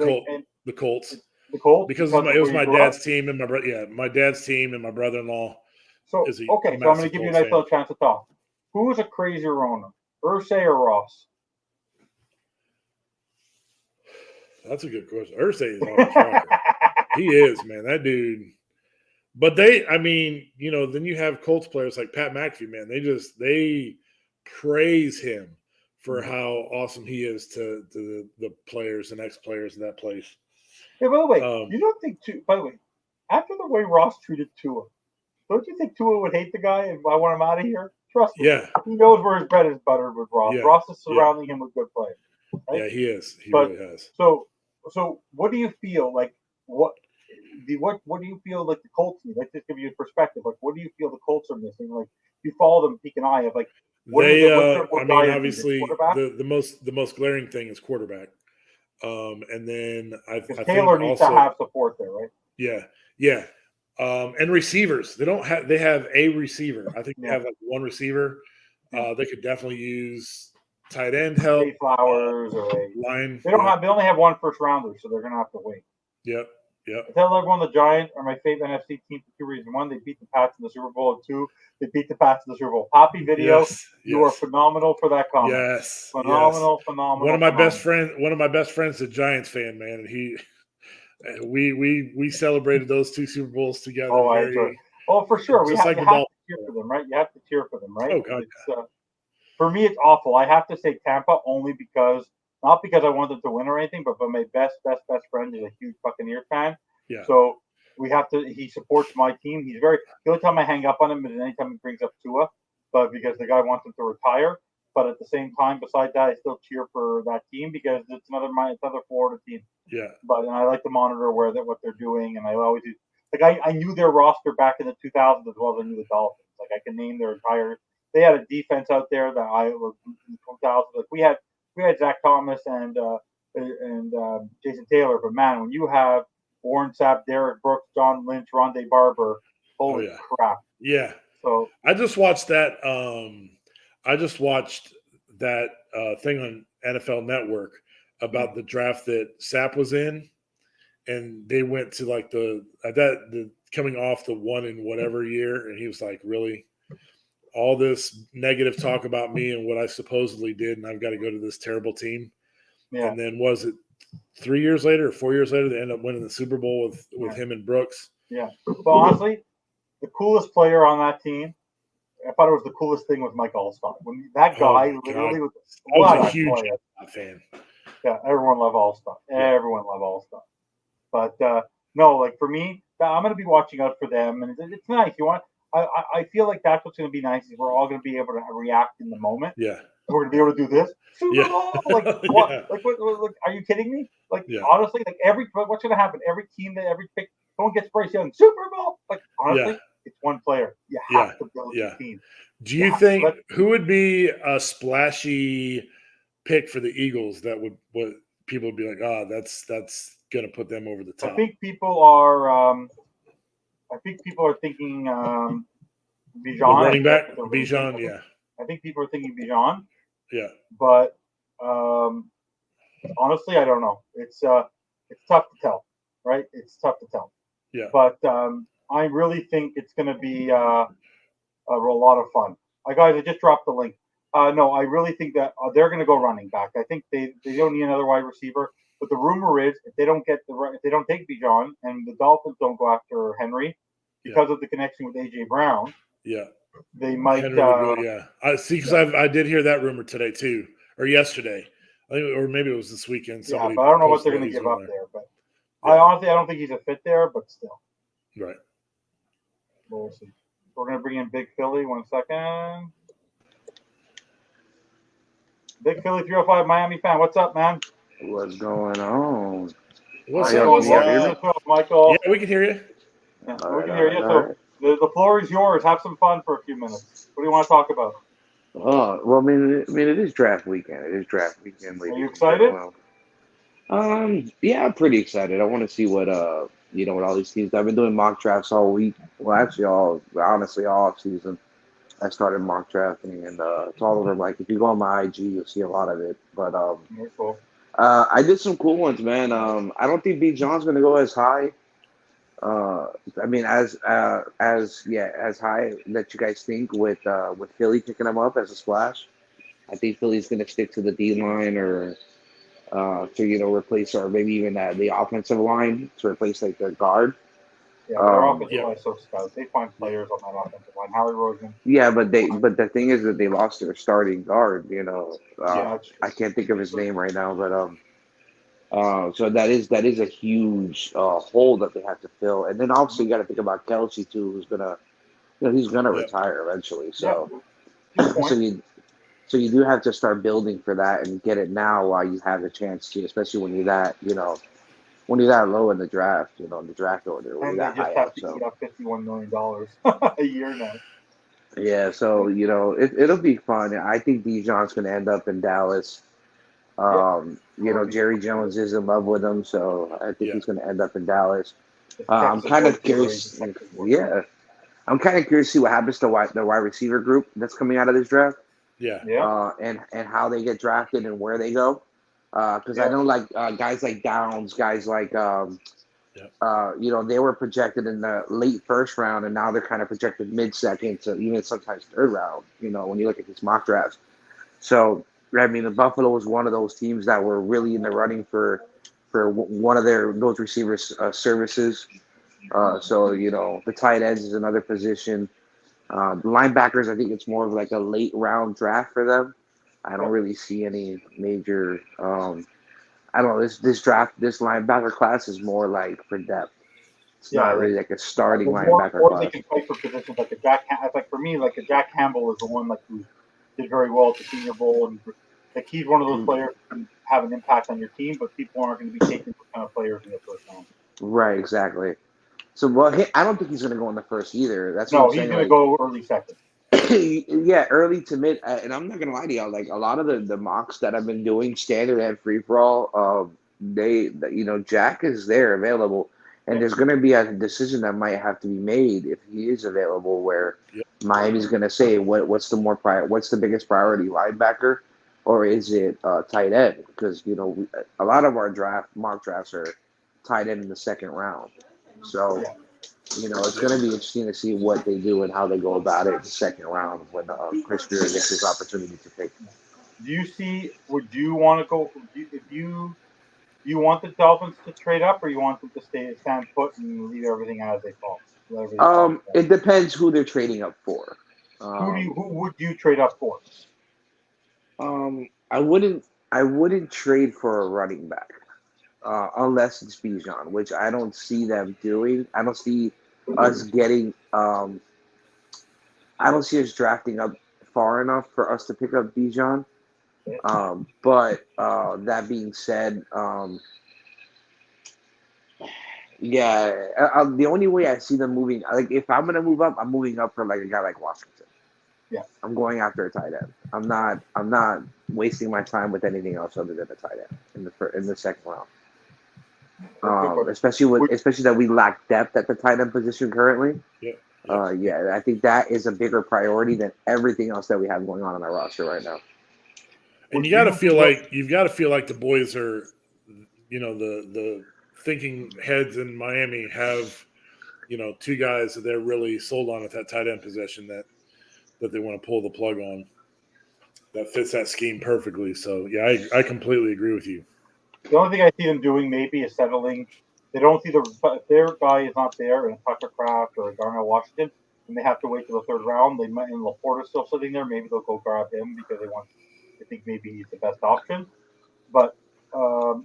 Colts. The Colts, because it was my dad's team and my dad's team and my brother-in-law. So I'm going to give you a nice little chance to talk. Who is a crazier owner, Irsay or Ross? That's a good question. Irsay is on fire. He is, man. That dude. But then you have Colts players like Pat McAfee, man. They praise him for how awesome he is to the players and ex-players in that place. Yeah, by the way, you don't think after the way Ross treated Tua, don't you think Tua would hate the guy and I want him out of here? Trust me. Yeah. He knows where his bread is buttered with Ross. Yeah. Ross is surrounding him with good players. Right? Yeah, he is. He really has. So what do you feel like? What do you feel like the Colts need? Let's just give you a perspective. Like, what do you feel the Colts are missing? Like, you follow them, peek an eye of like. Obviously, the most glaring thing is quarterback. And then I think Taylor needs to have support there, right? Yeah. And receivers. They have a receiver. I think they have like one receiver. They could definitely use tight end help. Flowers or a line. They only have one first rounder, so they're gonna have to wait. Yep. I tell everyone the Giants are my favorite NFC team for 2 reasons. 1, they beat the Pats in the Super Bowl. And 2, they beat the Pats in the Super Bowl. Poppy video, you are phenomenal for that comment. Yes. Phenomenal. One of my best friends is a Giants fan, man, and we celebrated those 2 Super Bowls together. Oh, for sure. You have to cheer for them, right? You have to cheer for them, right? Oh, God. For me, it's awful. I have to say Tampa only because. Not because I want them to win or anything, but my best friend is a huge Buccaneers fan. Yeah. So he supports my team. The only time I hang up on him is anytime he brings up Tua, but because the guy wants him to retire. But at the same time, besides that, I still cheer for that team because it's another Florida team. Yeah. And I like to monitor what they're doing, and I always do. Like I knew their roster back in the 2000s as well as I knew the Dolphins. Like I can name their entire. They had a defense out there that I was in the 2000s. Like we had Zach Thomas and Jason Taylor, but man, when you have Warren Sapp, Derek Brooks, John Lynch, Rondé Barber. Holy yeah. crap! Yeah. So I just watched that. I just watched that thing on NFL Network about the draft that Sapp was in, and they went to like the coming off the one in whatever year, and he was like, "Really, all this negative talk about me and what I supposedly did, and I've got to go to this terrible team." yeah, And then was it 3 years later or 4 years later they end up winning the Super Bowl with yeah, him and Brooks? yeah. But honestly, the coolest player on that team, I thought it was the coolest thing was Mike Allstott. When that Oh guy my literally God. was I was what a a huge player. fan. Yeah, everyone loved Allstott. Yeah. Everyone loved Allstott. But no, like for me, I'm going to be watching out for them, and it's nice. I feel like that's what's going to be nice is we're all going to be able to react in the moment. Yeah. We're going to be able to do this Super Yeah. Bowl. Like what? Yeah. Like what? Are you kidding me? Like Yeah. honestly, like what's going to happen? Every team that every pick, someone gets Bryce Young Super Bowl. Like honestly, Yeah. it's one player. You Yeah. have to build Yeah. your team. Do you think who would be a splashy pick for the Eagles that would what people would be like, oh, that's gonna put them over the top? I think people are thinking Bijan. The running back, Bijan, yeah. I think people are thinking Bijan, Yeah. but honestly, I don't know. It's tough to tell, right? It's tough to tell. Yeah. But I really think it's going to be a lot of fun. Guys, I just dropped the link. No, I really think that they're going to go running back. I think they don't need another wide receiver. But the rumor is if they don't take Bijan and the Dolphins don't go after Henry because of the connection with AJ Brown, yeah, they might. Henry would go, yeah, I see because I did hear that rumor today too, or yesterday, I think, or maybe it was this weekend. Yeah, but I don't know what they're going to give up there. But I don't think he's a fit there. But still, right. We'll see. We're going to bring in Big Philly. 1 second. Big Philly 305 Miami fan. What's up, man? What's going on? What's up, Michael? Yeah, we can hear you. Yeah, we can hear you. So the floor is yours. Have some fun for a few minutes. What do you want to talk about? Well, I mean, it is draft weekend. It is draft weekend. Are you excited? Yeah, I'm pretty excited. I want to see what what all these teams. I've been doing mock drafts all week. Well, actually, all off season. I started mock drafting, and it's all over. Like, if you go on my IG, you'll see a lot of it. But cool. I did some cool ones, man. I don't think B. John's going to go as high. I mean, as high that you guys think with Philly picking him up as a splash. I think Philly's going to stick to the D line or to replace, or maybe even the offensive line to replace like their guard. Yeah, their offensive line is so stout. They find players on that offensive line. Howie Roseman. Yeah, but the thing is that they lost their starting guard. I can't think of his name right now, but so that is a huge hole that they have to fill. And then also you got to think about Kelce too, who's gonna he's gonna retire eventually. So so you do have to start building for that and get it now while you have the chance to, especially when you're that when you're that low in the draft, in the draft order. When and you're they that just high have up, to so. eat up $51 million a year now. Yeah, so it'll be fun. I think Bijan's going to end up in Dallas. Jerry Jones is in love with him, so I think he's going to end up in Dallas. I'm kind of curious. Yeah, I'm kind of curious to see what happens to the wide receiver group that's coming out of this draft. Yeah. And how they get drafted and where they go. Because I know like guys like Downs, guys like they were projected in the late first round, and now they're kind of projected mid-second to even sometimes third round. When you look at these mock drafts. So I mean, the Buffalo was one of those teams that were really in the running for one of those receivers' services. So the tight ends is another position. The linebackers, I think it's more of like a late round draft for them. I don't really see any major. I don't know. This linebacker class is more like for depth. It's not really like a starting linebacker class. They can play for positions like a Jack. Like for me, like a Jack Campbell is the one who did very well at the Senior Bowl, and like he's one of those players who can have an impact on your team, but people aren't going to be taking those kind of players in the first round. Right. Exactly. So I don't think he's going to go in the first either. That's what I'm saying. He's going to go early second. Yeah, early to mid, and I'm not gonna lie to y'all. Like a lot of the mocks that I've been doing, standard and free for all, Jack is there available, And there's going to be a decision that might have to be made if he is available, where Miami's going to say what's the biggest priority, linebacker, or is it tight end? Because a lot of our mock drafts are tight end in the second round. So it's going to be interesting to see what they do and how they go about it in the second round when Chris Greer gets his opportunity to pick. Do you see? Would you want to go if you want the Dolphins to trade up, or you want them to stand put and leave everything as they fall? It depends who they're trading up for. Who would you trade up for? I wouldn't trade for a running back unless it's Bijan, which I don't see them doing. I don't see us getting. I don't see us drafting up far enough for us to pick up Bijan. But that being said, the only way I see them moving, like if I'm gonna move up, I'm moving up for like a guy like Washington. Yeah, I'm going after a tight end. I'm not wasting my time with anything else other than a tight end in the second round. Especially that we lack depth at the tight end position currently. I think that is a bigger priority than everything else that we have going on our roster right now. And you've got to feel like the boys are, the thinking heads in Miami have, two guys that they're really sold on at that tight end position that they want to pull the plug on. That fits that scheme perfectly. So yeah, I completely agree with you. The only thing I see them doing maybe is settling. They don't see if their guy is not there in Tucker Kraft or Darnell Washington, and they have to wait till the third round. They might, and Laporta's still sitting there. Maybe they'll go grab him because they think maybe he's the best option. But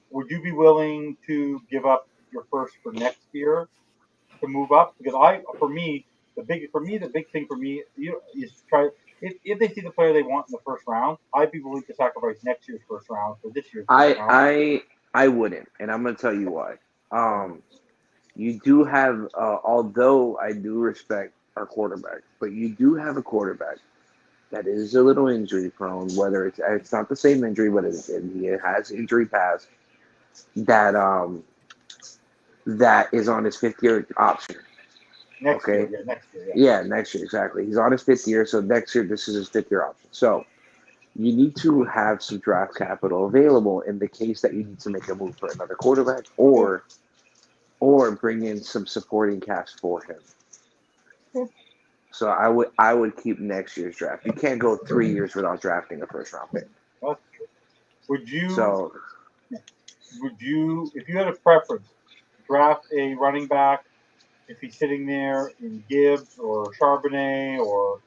would you be willing to give up your first for next year to move up? Because the big thing for me is to try. If they see the player they want in the first round, I'd be willing to sacrifice next year's first round for this year's first round. I wouldn't, and I'm going to tell you why. You do have, although I do respect our quarterback, but you do have a quarterback that is a little injury prone. Whether it's not the same injury, but he has injury past. That is on his 5th-year option. Next year, next year, exactly. He's on his 5th year, so next year this is his 5th-year option. So you need to have some draft capital available in the case that you need to make a move for another quarterback or bring in some supporting cast for him. So I would keep next year's draft. You can't go 3 years without drafting a first round pick. That's true. Would you, if you had a preference, draft a running back if he's sitting there in Gibbs or Charbonnet, or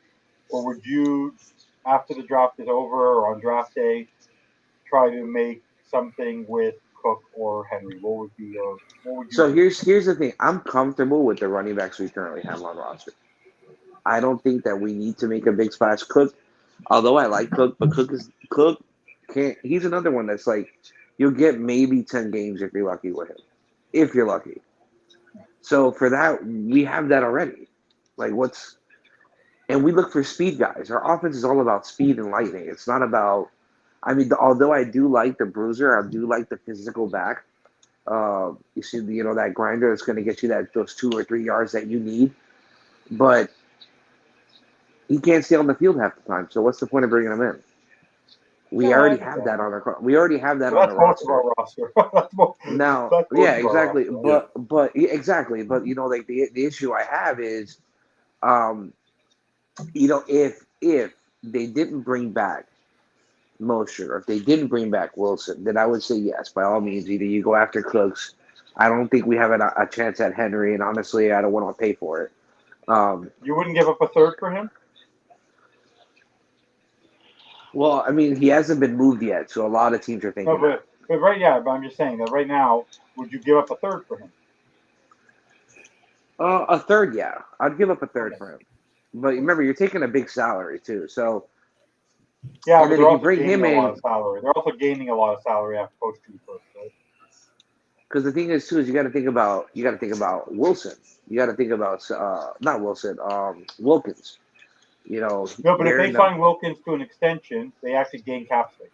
would you, after the draft is over or on draft day, try to make something with Cook or Henry? What would you So here's the thing. I'm comfortable with the running backs we currently have on roster. I don't think that we need to make a big splash. Cook, although I like Cook, but Cook can't. He's another one that's like you'll get maybe 10 games if you're lucky with him. If you're lucky. So for that, we have that already. And we look for speed guys. Our offense is all about speed and lightning. It's not about. I mean, although I do like the bruiser, I do like the physical back. You see, that grinder that's going to get you those 2 or 3 yards that you need, but he can't stay on the field half the time. So what's the point of bringing him in? We already have that on our. We already have that on our roster. Now, exactly. But exactly. But like the issue I have is, if they didn't bring back Mosher, or if they didn't bring back Wilson, then I would say yes, by all means. Either you go after Cooks. I don't think we have a chance at Henry, and honestly, I don't want to pay for it. You wouldn't give up a third for him? Well, I mean, he hasn't been moved yet, so a lot of teams are thinking. No, but I'm just saying that right now, would you give up a third for him? A third, yeah, I'd give up a third for him. But remember, you're taking a big salary too, so. Yeah, but they're also gaining a lot of salary. They're also gaining a lot of salary after post 2 first, right? Because the thing is too is you got to think about Wilson. You got to think about not Wilson, Wilkins. No, but if they sign Wilkins to an extension, they actually gain cap space.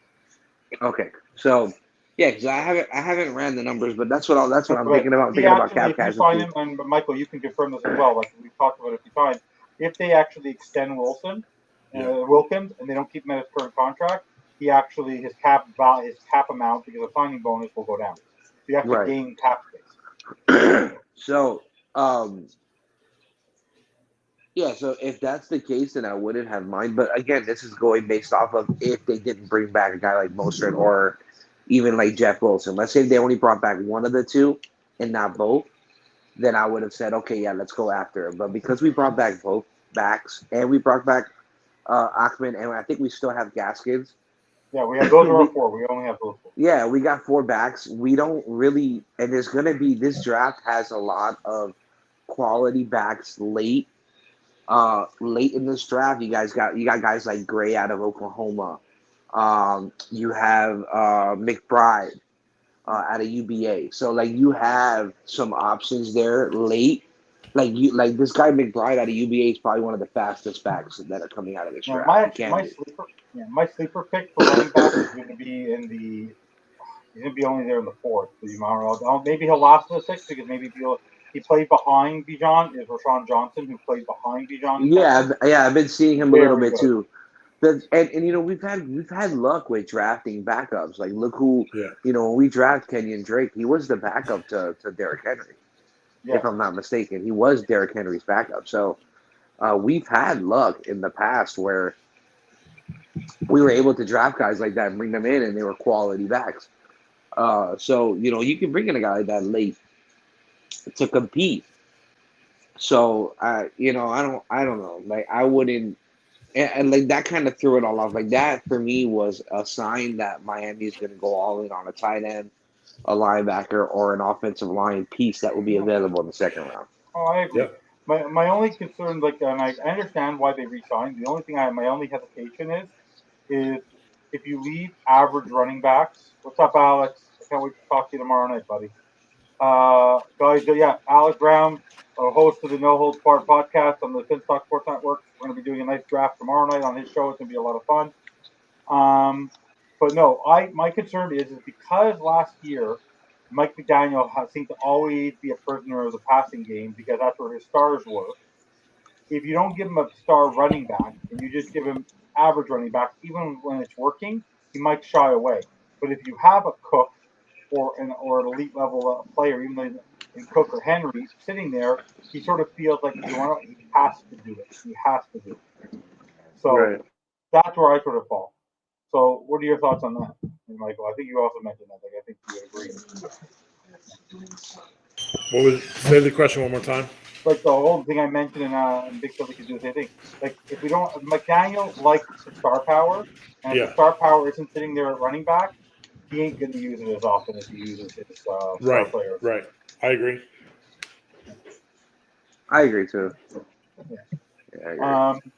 Okay, so Yeah, because I haven't ran the numbers, but that's what I'm But thinking about. I'm he thinking about actually, cap if you sign casualty. him, and Michael, you can confirm this as well. Like we've talked about it a few times, if they actually extend Wilkins, and they don't keep him at his current contract, he actually his cap amount because of signing bonus will go down. So you have to Right. gain cap space. So, yeah. So if that's the case, then I wouldn't have mind. But again, this is going based off of if they didn't bring back a guy like Mostert or even like Jeff Wilson. Let's say they only brought back one of the two and not both, then I would have said, okay, yeah, let's go after him. But because we brought back both backs and we brought back Achman, and I think we still have Gaskins. Yeah, we have those are our four. We only have those four. Yeah, we got four backs. We don't really, and there's going to be this draft has a lot of quality backs late. Late in this draft, you got guys like Gray out of Oklahoma. You have McBride out of UBA. So like you have some options there late. Like this guy McBride out of UBA is probably one of the fastest backs that are coming out of this Yeah, draft. He can be. my sleeper pick for running back is going to be he's going to be only there in the fourth. Maybe he'll last in the sixth because maybe he played behind Bijan is Rashawn Johnson who played behind Bijan. Yeah, I've been seeing him a little bit good. too. And you know we've had luck with drafting backups. Like look who when we draft Kenyon Drake, he was the backup to Derrick Henry. Yeah. If I'm not mistaken, he was Derrick Henry's backup. So we've had luck in the past where we were able to draft guys like that and bring them in, and they were quality backs. So you can bring in a guy like that late to compete. So I don't know. Like I wouldn't, and like that kind of threw it all off. Like that for me was a sign that Miami is going to go all in on a tight end, a linebacker, or an offensive line piece that will be available in the second round. Oh, I agree. Yep. My only concern, and I understand why they re-signed. The only thing my only hesitation is if you leave average running backs. What's up, Alex? I can't wait to talk to you tomorrow night, buddy. Guys, yeah, Alex Brown, host of the No Holds Barred podcast on the Fins Sports Network. We're going to be doing a nice draft tomorrow night on his show. It's going to be a lot of fun. But no, my concern is because last year Mike McDaniel seemed to always be a prisoner of the passing game because that's where his stars were. If you don't give him a star running back and you just give him average running back, even when it's working, he might shy away. But if you have a Cook or an elite level player, even in Cook or Henry sitting there, he sort of feels like he has to do it. He has to do it. So that's where I sort of fall. So what are your thoughts on that, Michael? I think you also mentioned that. Like, I think you would agree. Say the question one more time? Like the whole thing I mentioned, and Big Philly could do the same thing. Like if we don't, McDaniel likes the star power, and if the star power isn't sitting there at running back, he ain't going to use it as often as he uses his star players. Right. I agree. I agree too. Yeah. I agree.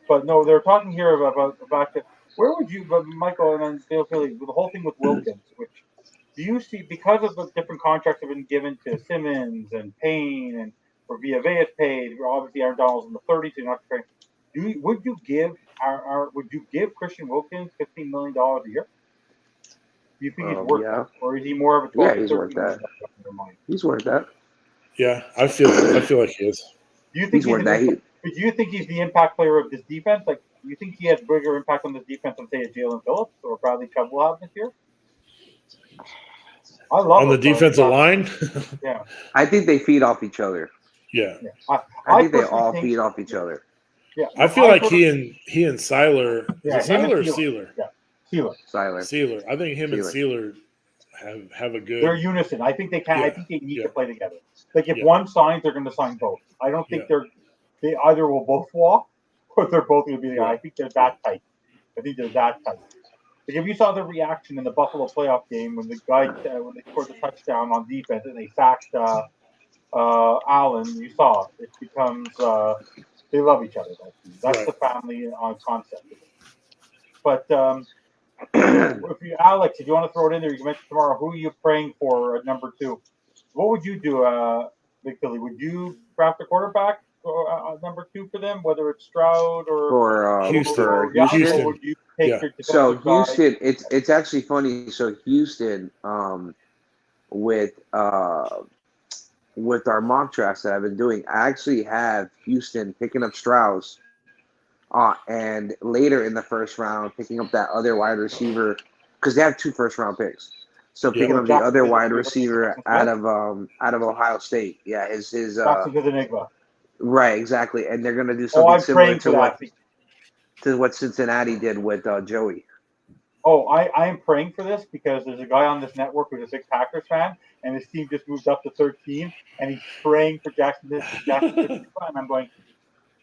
But no, they're talking here about the fact that where would you, but Michael and then Bill Philly, the whole thing with Wilkins, which do you see because of the different contracts have been given to Simmons and Payne and or Villa is paid, obviously Aaron Donald's in the 30s, so you're not paying. Would you give Christian Wilkins $15 million a year? Do you think he's worth that, or is he more of a 12 he's worth that. He's worth that. Yeah, I feel like he is. Do you think he's worth that? Do you think he's the impact player of this defense? Like, do you think he has bigger impact on this defense than, say, Jalen Phillips or Bradley Chubb will have this year? I love on the defensive line. Yeah, I think they feed off each other. Yeah. I think they all feed off each other. Yeah, I feel like he and Seiler. Yeah, is it Seiler or Sealer? Yeah, Seiler. I think him and Sealer have a good. They're unison. I think they can. Yeah. I think they need to play together. Like if one signs, they're going to sign both. I don't think they either will both walk or they're both going to be there. I think they're that tight. Like if you saw the reaction in the Buffalo playoff game when the guy when they scored the touchdown on defense and they sacked Allen, you saw it becomes they love each other. That's the family concept. But Alex, if you want to throw it in there, you can mention tomorrow. Who are you praying for at number 2? What would you do, Big Philly? Would you draft a quarterback number 2 for them, whether it's Stroud or Houston. For Houston. Houston. Or would you take Yeah. your So defensive guy? Houston, it's actually funny. So Houston, with our mock drafts that I've been doing, I actually have Houston picking up Strauss, and later in the first round picking up that other wide receiver because they have 2 first-round picks. So picking up the other wide receiver out of Ohio State. Yeah, his Jackson Enigma. right, exactly, and they're gonna do something similar to what Cincinnati did with Joey. Oh, I am praying for this because there's a guy on this network who's a big Packers fan, and his team just moved up to 13, and he's praying for Jackson, and I'm going,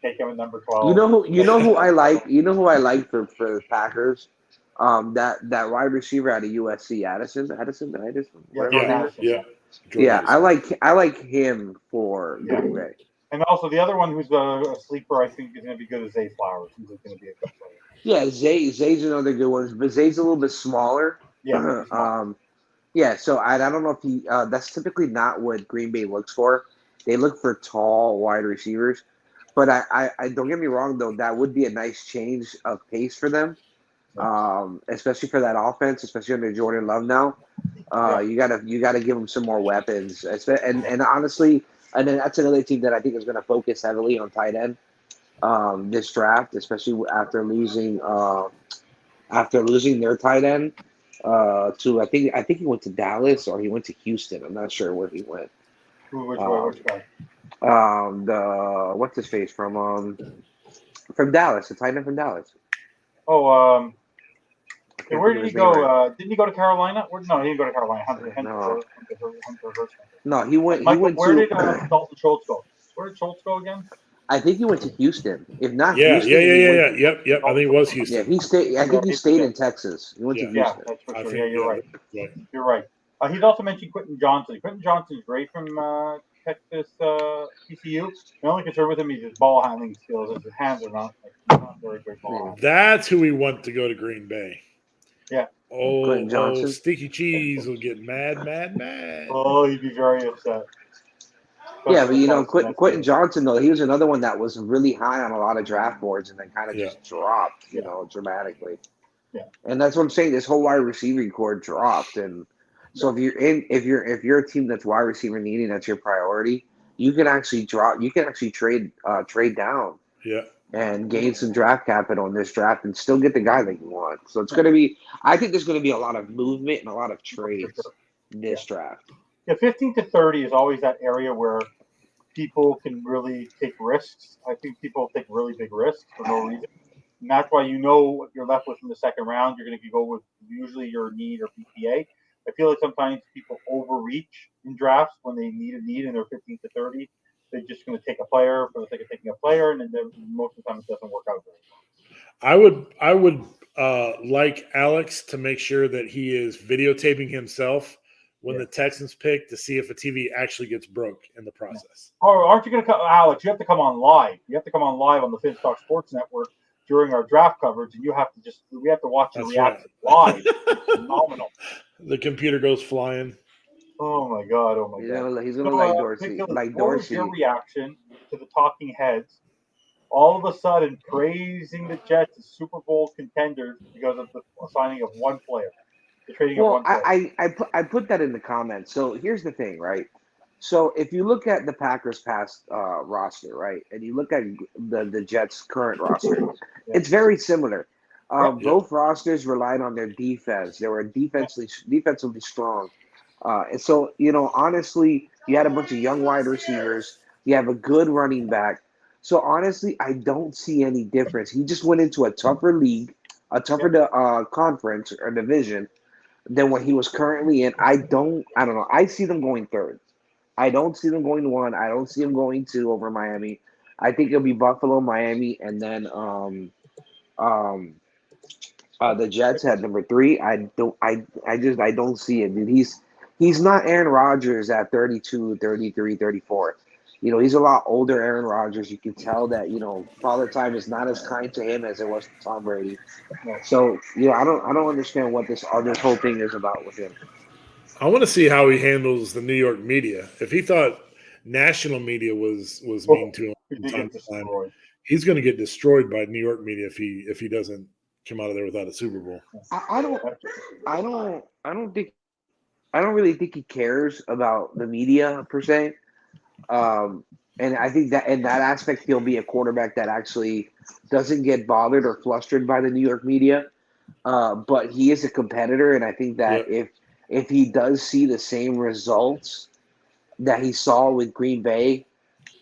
take him at number 12. You know who I like. You know who I like for the Packers. That wide receiver out of USC, Addison. Yeah, I like him for Green Bay. And also the other one who's a sleeper, I think is going to be good, is Zay Flowers. He's going to be a good player. Yeah, Zay's another good one, but Zay's a little bit smaller. Yeah. Yeah. So I don't know if he. That's typically not what Green Bay looks for. They look for tall wide receivers. But I don't get me wrong though, that would be a nice change of pace for them, especially for that offense, especially under Jordan Love now. You gotta give them some more weapons, and honestly, and then that's another team that I think is going to focus heavily on tight end this draft, especially after losing their tight end to I think he went to Dallas or he went to Houston. I'm not sure where he went. Which guy? What's his face from Dallas, the tight end from Dallas. Oh, where did he go? Didn't he go to Carolina? No, he didn't go to Carolina. Hunter No, he went. Where did Dalton Schultz go? Where did Schultz go again? I think he went to Houston. If not, Houston, Yep. I think it was Houston. Yeah, he stayed. I think he stayed in Texas. He went to Houston. Yeah, that's for sure. You're right. You're right. He's also mentioned Quentin Johnson. Quentin Johnson is great from Texas TCU. The only concern with him is his ball handling skills. His hands are not very good ball handling. That's who we want to go to Green Bay. Yeah. Oh, Sticky Cheese will get mad. Oh, he'd be very upset. Yeah, but Quentin Johnson though, he was another one that was really high on a lot of draft boards and then kind of just dropped, dramatically. Yeah. And that's what I'm saying. This whole wide receiving core dropped, and so if you're a team that's wide receiver needing, that's your priority, you can actually trade down. Yeah. And gain some draft capital in this draft and still get the guy that you want. So it's going to be – I think there's going to be a lot of movement and a lot of trades in this draft. Yeah, 15 to 30 is always that area where people can really take risks. I think people take really big risks for no reason. And that's why what you're left with in the second round. You're going to go with usually your need or PPA. I feel like sometimes people overreach in drafts when they need a need and they're 15 to 30. They're just going to take a player for the sake of taking a player, and then most of the time it doesn't work out very well. I would like Alex to make sure that he is videotaping himself when the Texans pick to see if a TV actually gets broke in the process. Oh, aren't you going to come, Alex? You have to come on live. You have to come on live on the Fins Sports Network during our draft coverage, and we have to watch your reaction live. It's phenomenal. The computer goes flying. Oh my god! He's gonna like Dorsey. Nicholas, like what was Dorsey. your reaction to the talking heads all of a sudden praising the Jets as Super Bowl contenders because of the signing of one player, the trading of one player? I put that in the comments. So here's the thing, right? So if you look at the Packers' past roster, right, and you look at the Jets' current roster, it's very similar. Both rosters relied on their defense. They were defensively strong. And so, honestly, you had a bunch of young wide receivers. You have a good running back. So, honestly, I don't see any difference. He just went into a tougher league, a tougher conference or division than what he was currently in. I don't know. I see them going third. I don't see them going to 1. I don't see them going 2 over Miami. I think it'll be Buffalo, Miami, and then the Jets at number 3. I don't see it, dude. He's not Aaron Rodgers at 32, 33, 34. He's a lot older Aaron Rodgers. You can tell that, Father Time is not as kind to him as it was to Tom Brady. So, I don't understand what this whole thing is about with him. I want to see how he handles the New York media. If he thought national media was mean to him, He from did time get to time. destroyed. He's going to get destroyed by New York media if he doesn't come out of there without a Super Bowl. I don't really think he cares about the media per se. And I think that in that aspect, he'll be a quarterback that actually doesn't get bothered or flustered by the New York media. But he is a competitor, and I think that if he does see the same results that he saw with Green Bay,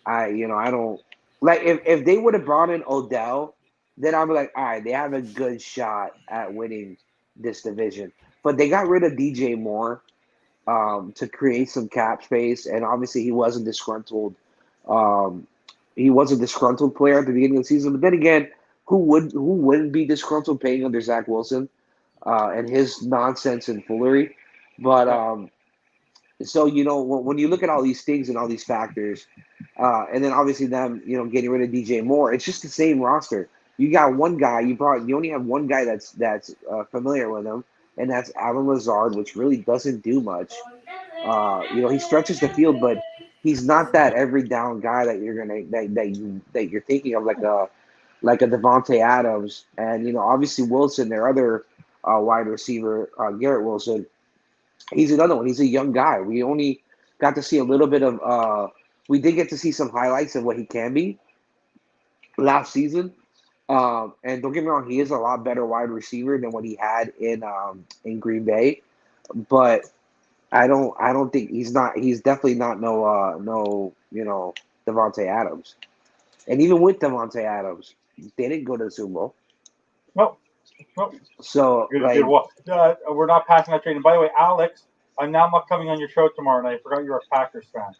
I don't like if they would have brought in Odell, then I'd be like, all right, they have a good shot at winning this division. But they got rid of DJ Moore to create some cap space, and obviously he was a disgruntled player at the beginning of the season. But then again, who wouldn't be disgruntled paying under Zach Wilson and his nonsense and foolery? But so when you look at all these things and all these factors, and then obviously them getting rid of DJ Moore, it's just the same roster. You got one guy. You only have one guy that's familiar with him, and that's Allen Lazard, which really doesn't do much. He stretches the field, but he's not that every down guy that you're thinking of like a Devontae Adams, and obviously Wilson, their other wide receiver, Garrett Wilson. He's another one. He's a young guy. We only got to see a little bit of. We did get to see some highlights of what he can be last season. And don't get me wrong, he is a lot better wide receiver than what he had in Green Bay. But I don't think he's definitely not no Devontae Adams. And even with Devontae Adams, they didn't go to the Super Bowl. No. So we're not passing that trade. And by the way, Alex, I'm now not coming on your show tomorrow night. I forgot you're a Packers fan.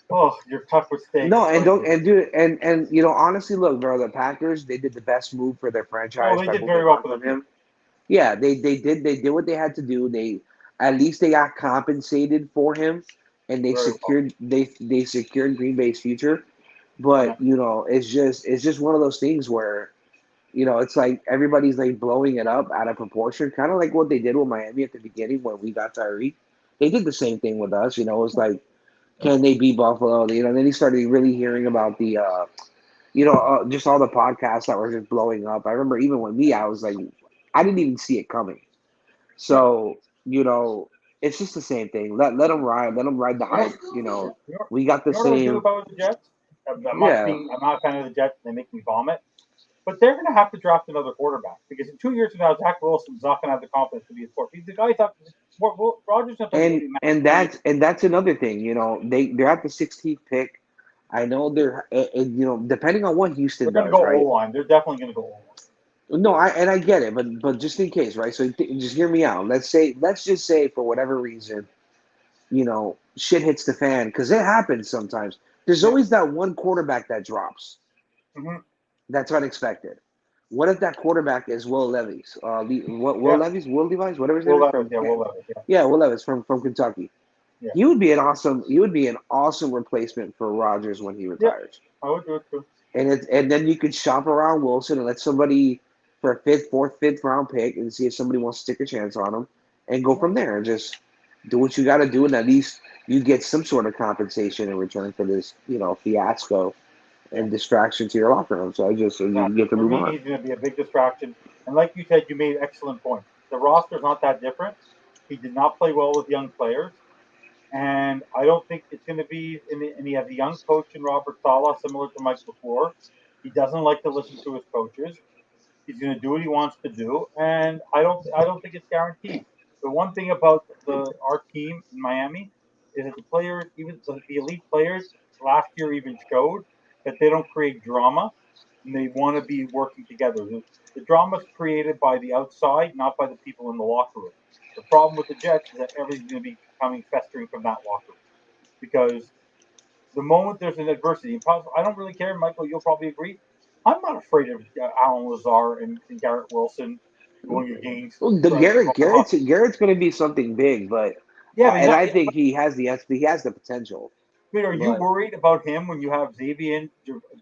Oh, you're tough with steak. No, honestly, look, bro, the Packers, they did the best move for their franchise. Oh, they did very well for them. Yeah, they did what they had to do. They got compensated for him, and they secured Green Bay's future. But it's just one of those things where it's like everybody's like blowing it up out of proportion, kind of like what they did with Miami at the beginning when we got Tyreek. They did the same thing with us. It was like, can they beat Buffalo? Then he started really hearing about the, just all the podcasts that were just blowing up. I remember even when I was like, I didn't even see it coming. So, it's just the same thing. Let them ride the hype. We got the same. About the Jets? I'm not a fan of the Jets. They make me vomit. But they're going to have to draft another quarterback because in 2 years from now, Zach Wilson's not going to have the confidence to be a quarterback. The guy thought Rodgers. And that's another thing. They're at the 16th pick. I know they're depending on what Houston does, right? O-line. They're definitely going to go O-line. No, I get it, but just in case, right? So just hear me out. Let's just say for whatever reason, shit hits the fan because it happens sometimes. There's always that one quarterback that drops. Mm-hmm. That's unexpected. What if that quarterback is Will Levis? Will Levis, whatever his name is. Will Levis from Kentucky. Yeah. He would be an awesome replacement for Rodgers when he retires. Yeah, I would do it too. And then you could shop around Wilson and let somebody for a fifth round pick and see if somebody wants to take a chance on him and go from there and just do what you got to do, and at least you get some sort of compensation in return for this fiasco and distraction to your locker room. So you get to move on. He's going to be a big distraction. And like you said, you made an excellent point. The roster's not that different. He did not play well with young players. And I don't think it's going to be – and he has a young coach in Robert Saleh, similar to Mike before. He doesn't like to listen to his coaches. He's going to do what he wants to do. And I don't think it's guaranteed. The one thing about our team in Miami is that the players, even the elite players, last year even showed that they don't create drama, and they want to be working together. The drama is created by the outside, not by the people in the locker room. The problem with the Jets is that everything's going to be festering from that locker room. Because the moment there's an adversity, I don't really care, Michael, you'll probably agree, I'm not afraid of Allen Lazard and Garrett Wilson going against. Well, Garrett's going to be something big, but I think he has the potential. But are you worried about him when you have Xavier,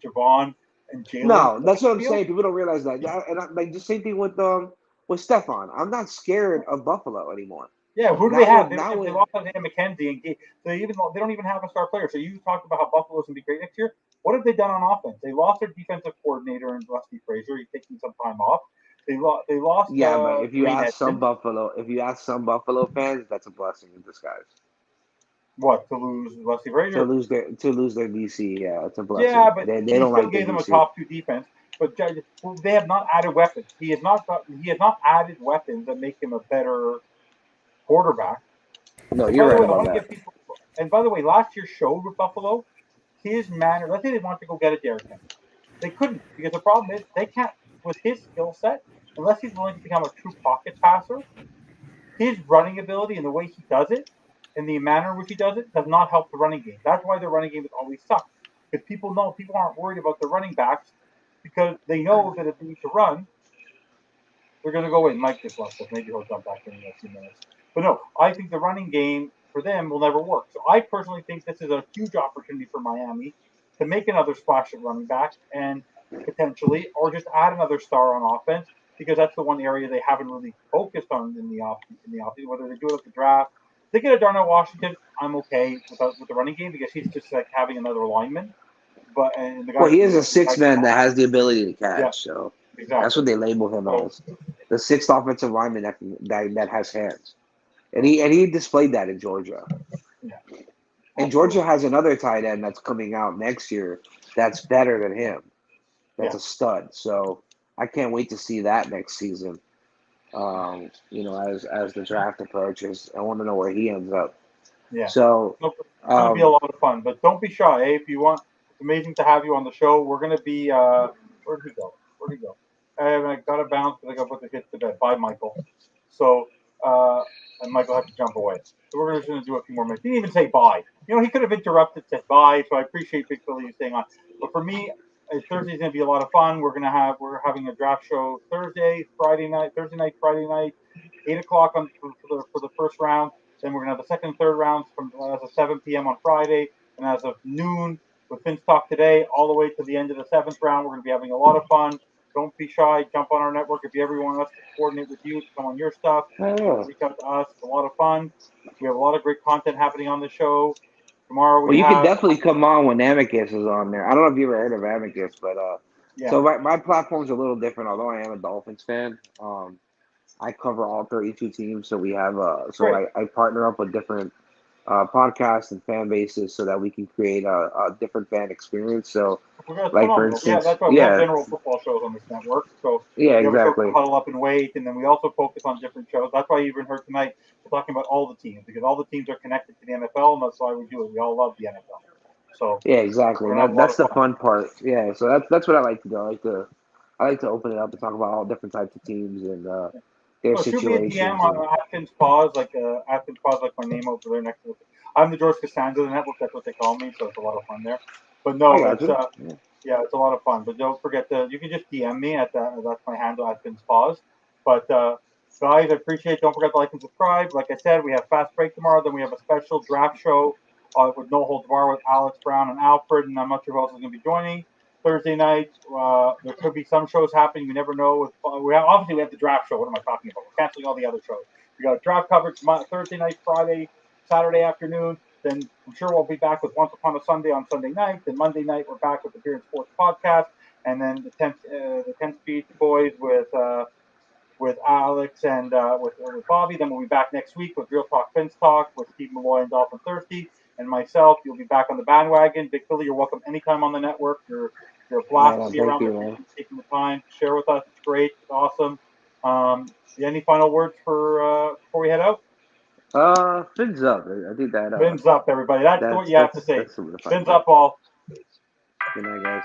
Javon, and Jalen? No, that's what I'm saying. People don't realize that. And like the same thing with Stephon. I'm not scared of Buffalo anymore. Yeah, who do they have? They lost on McKenzie, and they don't even have a star player. So you talked about how Buffalo's going to be great next year. What have they done on offense? They lost their defensive coordinator in Rusty Frazier. He's taking some time off. They lost. Yeah, but if you Dwayne ask some Edmonds. Buffalo fans, that's a blessing in disguise. What, to lose Rusty Frazier? To lose their DC, yeah, it's a blessing. Yeah, but They he don't still like their gave them a DC. top 2 defense. But they have not added weapons. He has not added weapons that make him a better quarterback. No, And you're by the right way, I about want to that. give people. And by the way, last year's show with Buffalo, his manner. Let's say they want to go get a Derrick Henry, they couldn't, because the problem is they can't, with his skill set, unless he's willing to become a true pocket passer. His running ability and the way he does it, and the manner in which he does it, does not help the running game. That's why the running game has always sucked. Because people aren't worried about the running backs because they know that if they need to run, they're going to go in. Mike just left us. Maybe he'll jump back in a few minutes. But no, I think the running game for them will never work. So I personally think this is a huge opportunity for Miami to make another splash at running back and potentially, or just add another star on offense, because that's the one area they haven't really focused on in the offseason. Whether they do it at the draft, if they get a Darnell Washington, I'm okay with the running game, because he's just like having another lineman. But and the guy, Well, he is a 6-man that has the ability to catch, yeah, so exactly. that's what they label him So, as. The 6th offensive lineman that has hands. And he displayed that in Georgia. yeah. And Georgia has another tight end that's coming out next year that's better than him. That's a stud. So I can't wait to see that next season. As the draft approaches, I want to know where he ends up. Yeah. So it's going to be a lot of fun, but don't be shy. If you want, it's amazing to have you on the show. We're going to be. Where'd he go? I got to bounce because I got to put the kids to bed. Bye, Michael. So, and Michael had to jump away. So we're just going to do a few more minutes. He didn't even say bye. He could have interrupted, said bye. So I appreciate Big Philly staying on. But for me, Thursday's going to be a lot of fun. We're having a draft show Thursday night, 8:00 for the first round. Then we're going to have the second and third rounds as of 7 p.m. on Friday, and as of noon with Fins Talk today, all the way to the end of the 7th round. We're going to be having a lot of fun. Don't be shy. Jump on our network. If you ever want us to coordinate with you, to come on your stuff, reach out to us. It's a lot of fun. We have a lot of great content happening on the show. Tomorrow Well, you can definitely come on when Amicus is on there. I don't know if you ever heard of Amicus, but so my platform's a little different. Although I am a Dolphins fan, I cover all 32 teams. So we have I partner up with different podcasts and fan bases so that we can create a different fan experience. So, like for instance, that's why we have general football shows on this network. So exactly. We huddle up and wait, and then we also focus on different shows. That's why you even heard tonight we're talking about all the teams, because all the teams are connected to the NFL, and that's why we do it. We all love the NFL. So yeah, exactly. That's the fun part. Yeah, so that's what I like to do. I like to open it up and talk about all different types of teams and their situations. Shoot me a DM on Atkins Pause, like my name over there next to it. I'm the George Costanza of the network. That's what they call me, so it's a lot of fun there. But no, it's it's a lot of fun. But don't forget you can just DM me at that's my handle, Atkins Pause. But guys, I appreciate it. Don't forget to like and subscribe. Like I said, we have Fast Break tomorrow. Then we have a special draft show with No Holds Barred with Alex Brown and Alfred, and I'm not sure who else is going to be joining. Thursday night, there could be some shows happening. You never know. Obviously, we have the draft show. What am I talking about? We're canceling all the other shows. We got draft coverage Thursday night, Friday, Saturday afternoon. Then I'm sure we'll be back with Once Upon a Sunday on Sunday night. Then Monday night, we're back with the Beer and Sports podcast. And then the 10th Speed Boys with Alex and with Bobby. Then we'll be back next week with Real Talk Fins Talk with Steve Malloy and Dolphin Thirsty. And myself, you'll be back on the bandwagon. Big Philly, you're welcome anytime on the network. You're a blast to be around. Taking the time to share with us. It's great. It's awesome. Any final words before we head out? Fins up. I think that. Fins up, everybody. That's what you have to say. Fins up, all. Good night, guys.